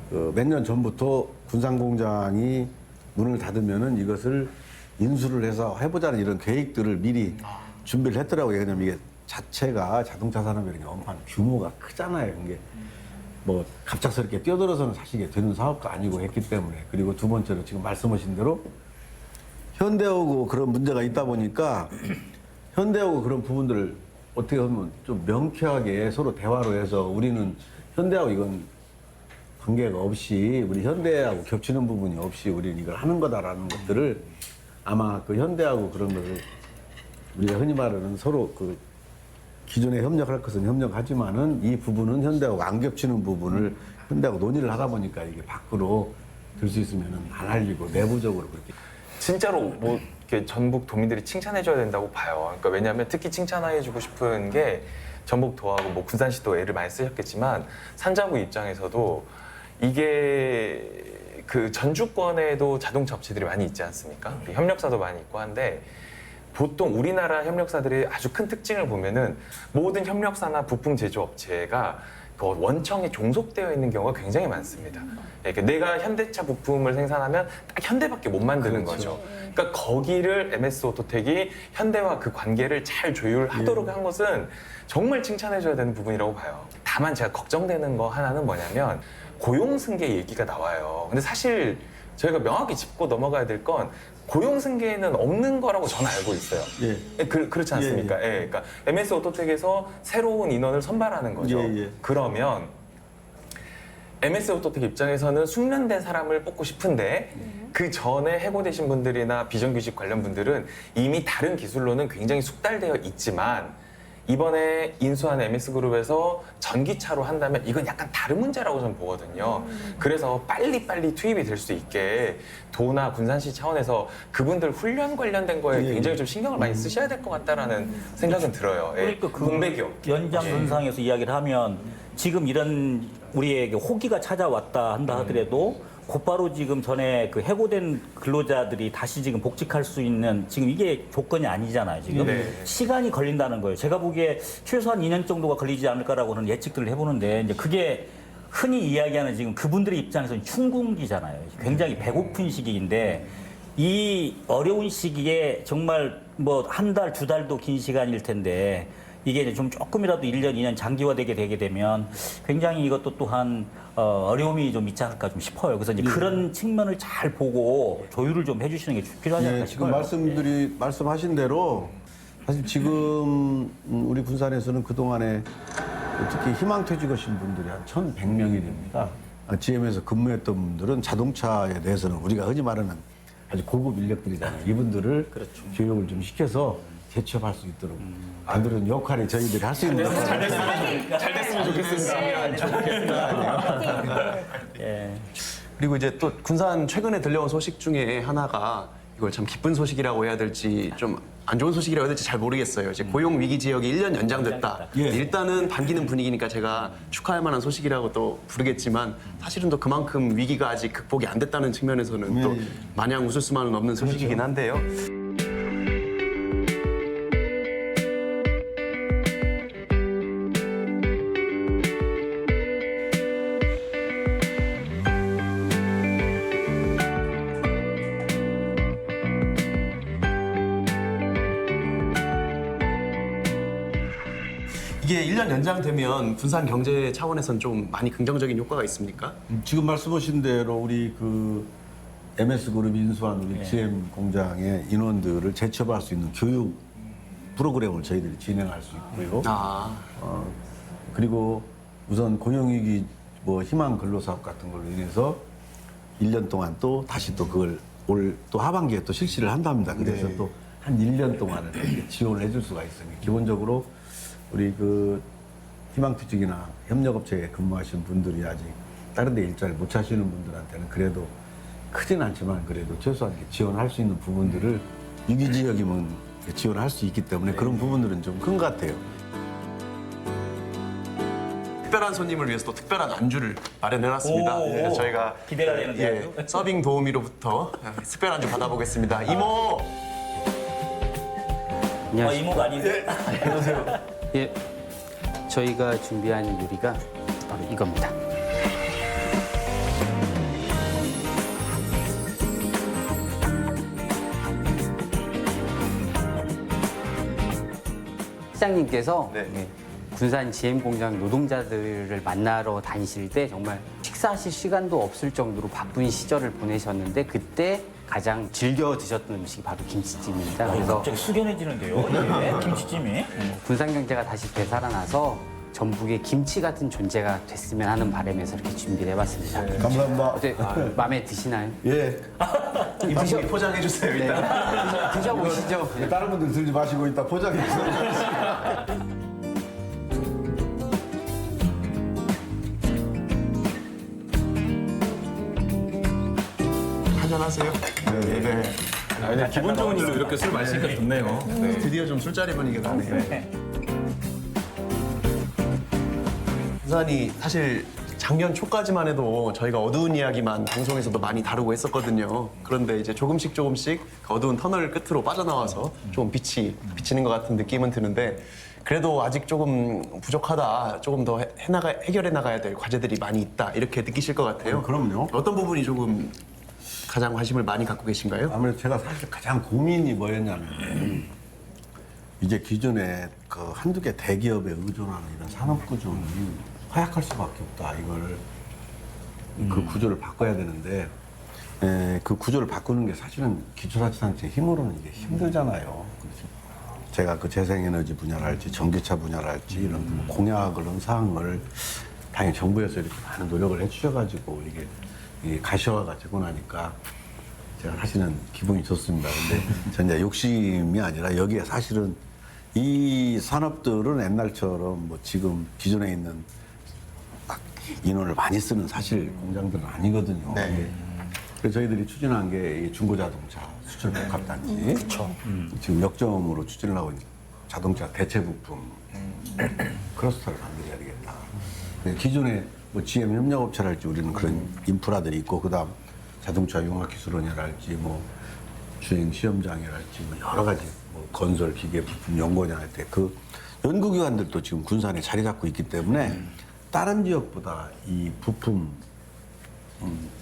몇 년 전부터 군산 공장이 문을 닫으면은 이것을 인수를 해서 해보자는 이런 계획들을 미리 준비를 했더라고요. 왜냐면 이게 자체가 자동차 산업이 엄청 규모가 크잖아요. 이게 뭐 갑작스럽게 뛰어들어서는 사실 이게 되는 사업도 아니고 했기 때문에. 그리고 두 번째로 지금 말씀하신 대로 현대하고 그런 문제가 있다 보니까 현대하고 그런 부분들을 어떻게 보면 좀 명쾌하게 서로 대화로 해서 우리는 현대하고 이건 관계가 없이 우리 현대하고 겹치는 부분이 없이 우리는 이걸 하는 거다라는 것들을 아마 그 현대하고 그런 것을 우리가 흔히 말하는 서로 그 기존에 협력할 것은 협력하지만은 이 부분은 현대하고 안 겹치는 부분을 현대하고 논의를 하다 보니까 이게 밖으로 들 수 있으면은 안 알리고 내부적으로 그렇게. 진짜로 뭐 이렇게 전북 도민들이 칭찬해줘야 된다고 봐요. 그러니까 왜냐하면 특히 칭찬해주고 싶은 게 전북도하고 뭐 군산시도 애를 많이 쓰셨겠지만 산자부 입장에서도 이게 그 전주권에도 자동차 업체들이 많이 있지 않습니까? 협력사도 많이 있고 한데 보통 우리나라 협력사들의 아주 큰 특징을 보면은 모든 협력사나 부품 제조업체가 그 원청에 종속되어 있는 경우가 굉장히 많습니다. 그러니까 내가 현대차 부품을 생산하면 딱 현대밖에 못 만드는 거죠. 그러니까 거기를 MS 오토텍이 현대와 그 관계를 잘 조율하도록 한 것은 정말 칭찬해줘야 되는 부분이라고 봐요. 다만 제가 걱정되는 거 하나는 뭐냐면 고용 승계 얘기가 나와요. 근데 사실 저희가 명확히 짚고 넘어가야 될 건 고용 승계는 없는 거라고 저는 알고 있어요. 그렇지 않습니까? 그러니까 MS 오토텍에서 새로운 인원을 선발하는 거죠. 그러면 MS 오토텍 입장에서는 숙련된 사람을 뽑고 싶은데 그 전에 해고되신 분들이나 비정규직 관련 분들은 이미 다른 기술로는 굉장히 숙달되어 있지만 이번에 인수한 MS그룹에서 전기차로 한다면 이건 약간 다른 문제라고 저는 보거든요. 그래서 빨리빨리 투입이 될 수 있게 도나 군산시 차원에서 그분들 훈련 관련된 거에 굉장히 좀 신경을 많이 쓰셔야 될 것 같다라는 생각은 들어요. 그러니까 그 공백이요. 연장선상에서 이야기를 하면 지금 이런 우리에게 호기가 찾아왔다 한다 하더라도 곧바로 지금 전에 그 해고된 근로자들이 다시 지금 복직할 수 있는 지금 이게 조건이 아니잖아요. 지금 시간이 걸린다는 거예요. 제가 보기에 최소한 2년 정도가 걸리지 않을까라고는 예측들을 해보는데 이제 그게 흔히 이야기하는 지금 그분들의 입장에서는 춘궁기잖아요. 굉장히 배고픈 시기인데 이 어려운 시기에 정말 뭐 한 달, 두 달도 긴 시간일 텐데 이게 이제 좀 조금이라도 1년, 2년 장기화되게 되면 굉장히 이것도 또한 어려움이 좀 있지 않을까 좀 싶어요. 그래서 이제 그런 측면을 잘 보고 조율을 좀 해주시는 게 필요하지 않을까 싶어요. 지금 말씀하신 대로 사실 지금 우리 군산에서는 그동안에 특히 희망퇴직하신 분들이 한 1,100명이 됩니다. GM에서 근무했던 분들은 자동차에 대해서는 우리가 흔히 말하는 아주 고급 인력들이잖아요. 이분들을 교육을 좀 시켜서 재취업할 수 있도록 만드는 역할이 저희들이 할 수 있는 역할. 잘 됐으면 좋겠습니다. 그리고 이제 또 군산 최근에 들려온 소식 중에 하나가 이걸 참 기쁜 소식이라고 해야 될지 좀 안 좋은 소식이라고 해야 될지 잘 모르겠어요. 이제 고용 위기 지역이 1년 연장됐다. 예. 일단은 반기는 분위기니까 제가 축하할 만한 소식이라고 또 부르겠지만 사실은 또 그만큼 위기가 아직 극복이 안 됐다는 측면에서는 또 마냥 웃을 수만은 없는 소식이긴 한데요. 이게 1년 연장되면 군산 경제 차원에선 좀 많이 긍정적인 효과가 있습니까? 지금 말씀하신 대로 우리 그 MS그룹 인수한 우리 GM 공장의 인원들을 재취업할 수 있는 교육 프로그램을 저희들이 진행할 수 있고요. 그리고 우선 고용위기 뭐 희망 근로사업 같은 걸로 인해서 1년 동안 또 다시 또 그걸 올 또 하반기에 또 실시를 한답니다. 그래서 또 한 1년 동안은 이렇게 지원을 해줄 수가 있습니다. 기본적으로 우리 그 희망퇴직이나 협력업체에 근무하시는 분들이 아직 다른 데 일자리를 못 찾으시는 분들한테는 그래도 크진 않지만 그래도 최소한 이렇게 지원할 수 있는 부분들을 위기지역이면 지원할 수 있기 때문에 그런 부분들은 좀 큰 것 같아요. 특별한 손님을 위해서 또 특별한 안주를 마련해놨습니다. 그래서 저희가 기대가 되는데요. 서빙 도우미로부터 특별 안주 받아보겠습니다. 이모! 안녕하세요. 이모가 아닌데. 예, 저희가 준비한 요리가 바로 이겁니다. 시장님께서 군산 GM 공장 노동자들을 만나러 다니실 때 정말 식사하실 시간도 없을 정도로 바쁜 시절을 보내셨는데 그때 가장 즐겨 드셨던 음식이 바로 김치찜입니다. 그래서 갑자기 숙연해지는데요. 예, 김치찜이. 군산 경제가 다시 되살아나서 전북의 김치 같은 존재가 됐으면 하는 바람에서 이렇게 준비를 해봤습니다. 감사합니다. 어때 마음에 드시나요? 예. 이분이 포장해주세요, 일단. 드셔보시죠. 다른 분들 들지 마시고 이따 포장해 주세요. 한잔하세요. 네. 그냥 기본적인 일로 이렇게 술 마시니까 좋네요. 드디어 좀 술자리 분위기가 나네요. 군산이 사실 작년 초까지만 해도 저희가 어두운 이야기만 방송에서도 많이 다루고 했었거든요. 그런데 이제 조금씩 그 어두운 터널 끝으로 빠져나와서 좀 빛이 비치는 것 같은 느낌은 드는데 그래도 아직 조금 부족하다, 조금 더 해결해 나가야 될 과제들이 많이 있다 이렇게 느끼실 것 같아요. 그럼요. 어떤 부분이 조금 가장 관심을 많이 갖고 계신가요? 아무래도 제가 사실 가장 고민이 뭐였냐면 이제 기존에 그 한두 개 대기업에 의존하는 이런 산업 구조는 허약할 수밖에 없다. 이걸 그 구조를 바꿔야 되는데 그 구조를 바꾸는 게 사실은 기초자치단체 힘으로는 이게 힘들잖아요. 그래서 제가 그 재생에너지 분야랄지 전기차 분야랄지 이런 공약을 한 사항을 당연히 정부에서 이렇게 많은 노력을 해주셔가지고 이게 가시화가 되고 나니까 제가 사실은 기분이 좋습니다. 근데 전 이제 욕심이 아니라 여기에 사실은 이 산업들은 옛날처럼 뭐 지금 기존에 있는 막 인원을 많이 쓰는 사실 공장들은 아니거든요. 네. 그래서 저희들이 추진한 게 중고자동차 수출 복합단지. 지금 역점으로 추진을 하고 있는 자동차 대체 부품 클러스터를 만들어야 되겠다. 기존에 뭐 GM 협력업체랄지 우리는 그런 인프라들이 있고 그다음 자동차 융합기술원이랄지 뭐 주행 시험장이랄지 뭐 여러 가지 뭐 건설 기계 부품 연구원 할 때 그 연구기관들도 지금 군산에 자리 잡고 있기 때문에 다른 지역보다 이 부품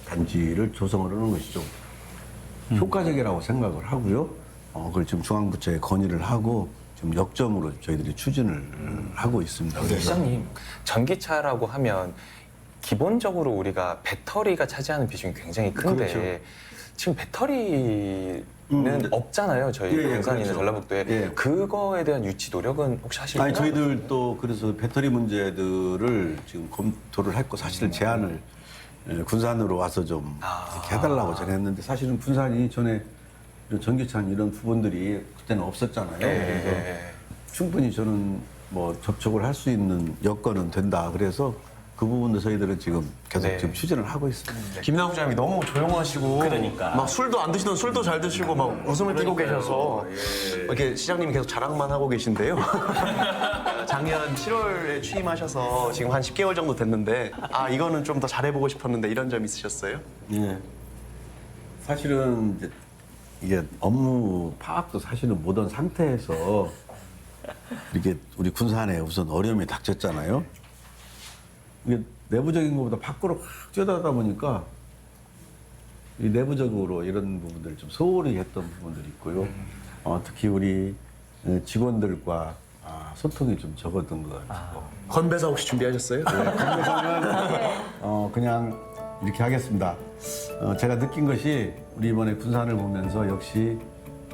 단지를 조성을 하는 것이 좀 효과적이라고 생각을 하고요. 그걸 지금 중앙부처에 건의를 하고 좀 역점으로 저희들이 추진을 하고 있습니다. 시장님, 전기차라고 하면 기본적으로 우리가 배터리가 차지하는 비중이 굉장히 큰데 그렇죠. 지금 배터리는 없잖아요. 저희 군산이나 그렇죠. 전라북도에 그거에 대한 유치 노력은 혹시 하실까요? 아니 저희들도 그래서 배터리 문제들을 지금 검토를 했고 사실 제안을 군산으로 와서 좀 이렇게 해달라고 전했는데 사실은 군산이 전에 전기차 이런 부분들이 그때는 없었잖아요. 그래서 충분히 저는 뭐 접촉을 할 수 있는 여건은 된다. 그래서 그 부분도 저희들은 지금 계속 네. 지금 추진을 하고 있습니다. 김남국 부장님이 너무 조용하시고 그러니까. 막 술도 안 드시던 술도 잘 드시고 막 웃음을 띠고 계셔서 이렇게 시장님이 계속 자랑만 하고 계신데요. 작년 7월에 취임하셔서 지금 한 10개월 정도 됐는데 이거는 좀 더 잘해보고 싶었는데 이런 점 있으셨어요? 예. 사실은 이제 이게 업무 파악도 사실은 못한 상태에서 이렇게 우리 군산에 우선 어려움이 닥쳤잖아요. 이게 내부적인 것보다 밖으로 확 뛰어들다 보니까 이 내부적으로 이런 부분들을 좀 소홀히 했던 부분들이 있고요. 특히 우리 직원들과 소통이 좀 적었던 것 같아요. 건배사 혹시 준비하셨어요? 그냥 이렇게 하겠습니다. 제가 느낀 것이 우리 이번에 군산을 보면서 역시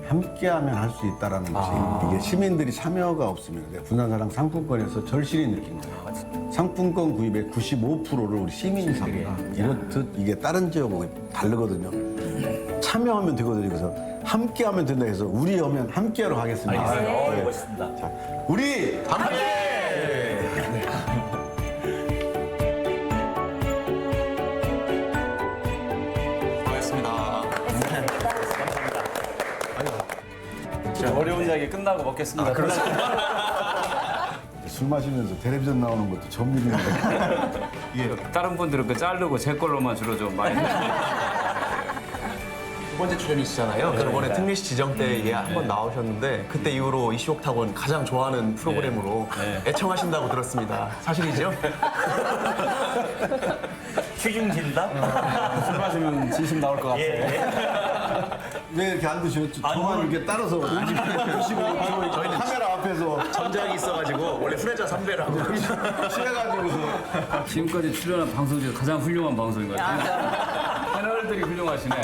함께하면 할 수 있다라는 것이 이게 시민들이 참여가 없으면 군산사랑 상품권에서 절실히 느낀 거예요. 상품권 구입의 95%를 우리 시민이 삽니다. 이렇듯 이게 다른 지역하고 다르거든요. 참여하면 되거든요. 그래서 함께하면 된다 해서 우리 오면 함께하러 가겠습니다. 알겠습니다. 네. 멋있습니다. 자, 우리 함께! 어려운 이야기 끝나고 먹겠습니다. 술 마시면서 텔레비전 나오는 것도 처음 일인데. 다른 분들은 그 자르고 제 걸로만 주로 좀 많이 두 번째 출연이시잖아요. 이번에 특례시 지정 때 이게 한 번 나오셨는데 그때 이후로 이슈 옥타곤 가장 좋아하는 프로그램으로 애청하신다고 들었습니다. 사실이죠? 취중 진담? 술 마시면 진심 나올 것 같아. 왜 이렇게 안 드셨죠? 저만 이렇게 따라서 드시고 저희는 카메라 앞에서 전작이 있어가지고 원래 프레자 3배라고 취해가지고서 지금까지 출연한 방송 중에 가장 훌륭한 방송인 것 같아요. 패널들이 훌륭하시네.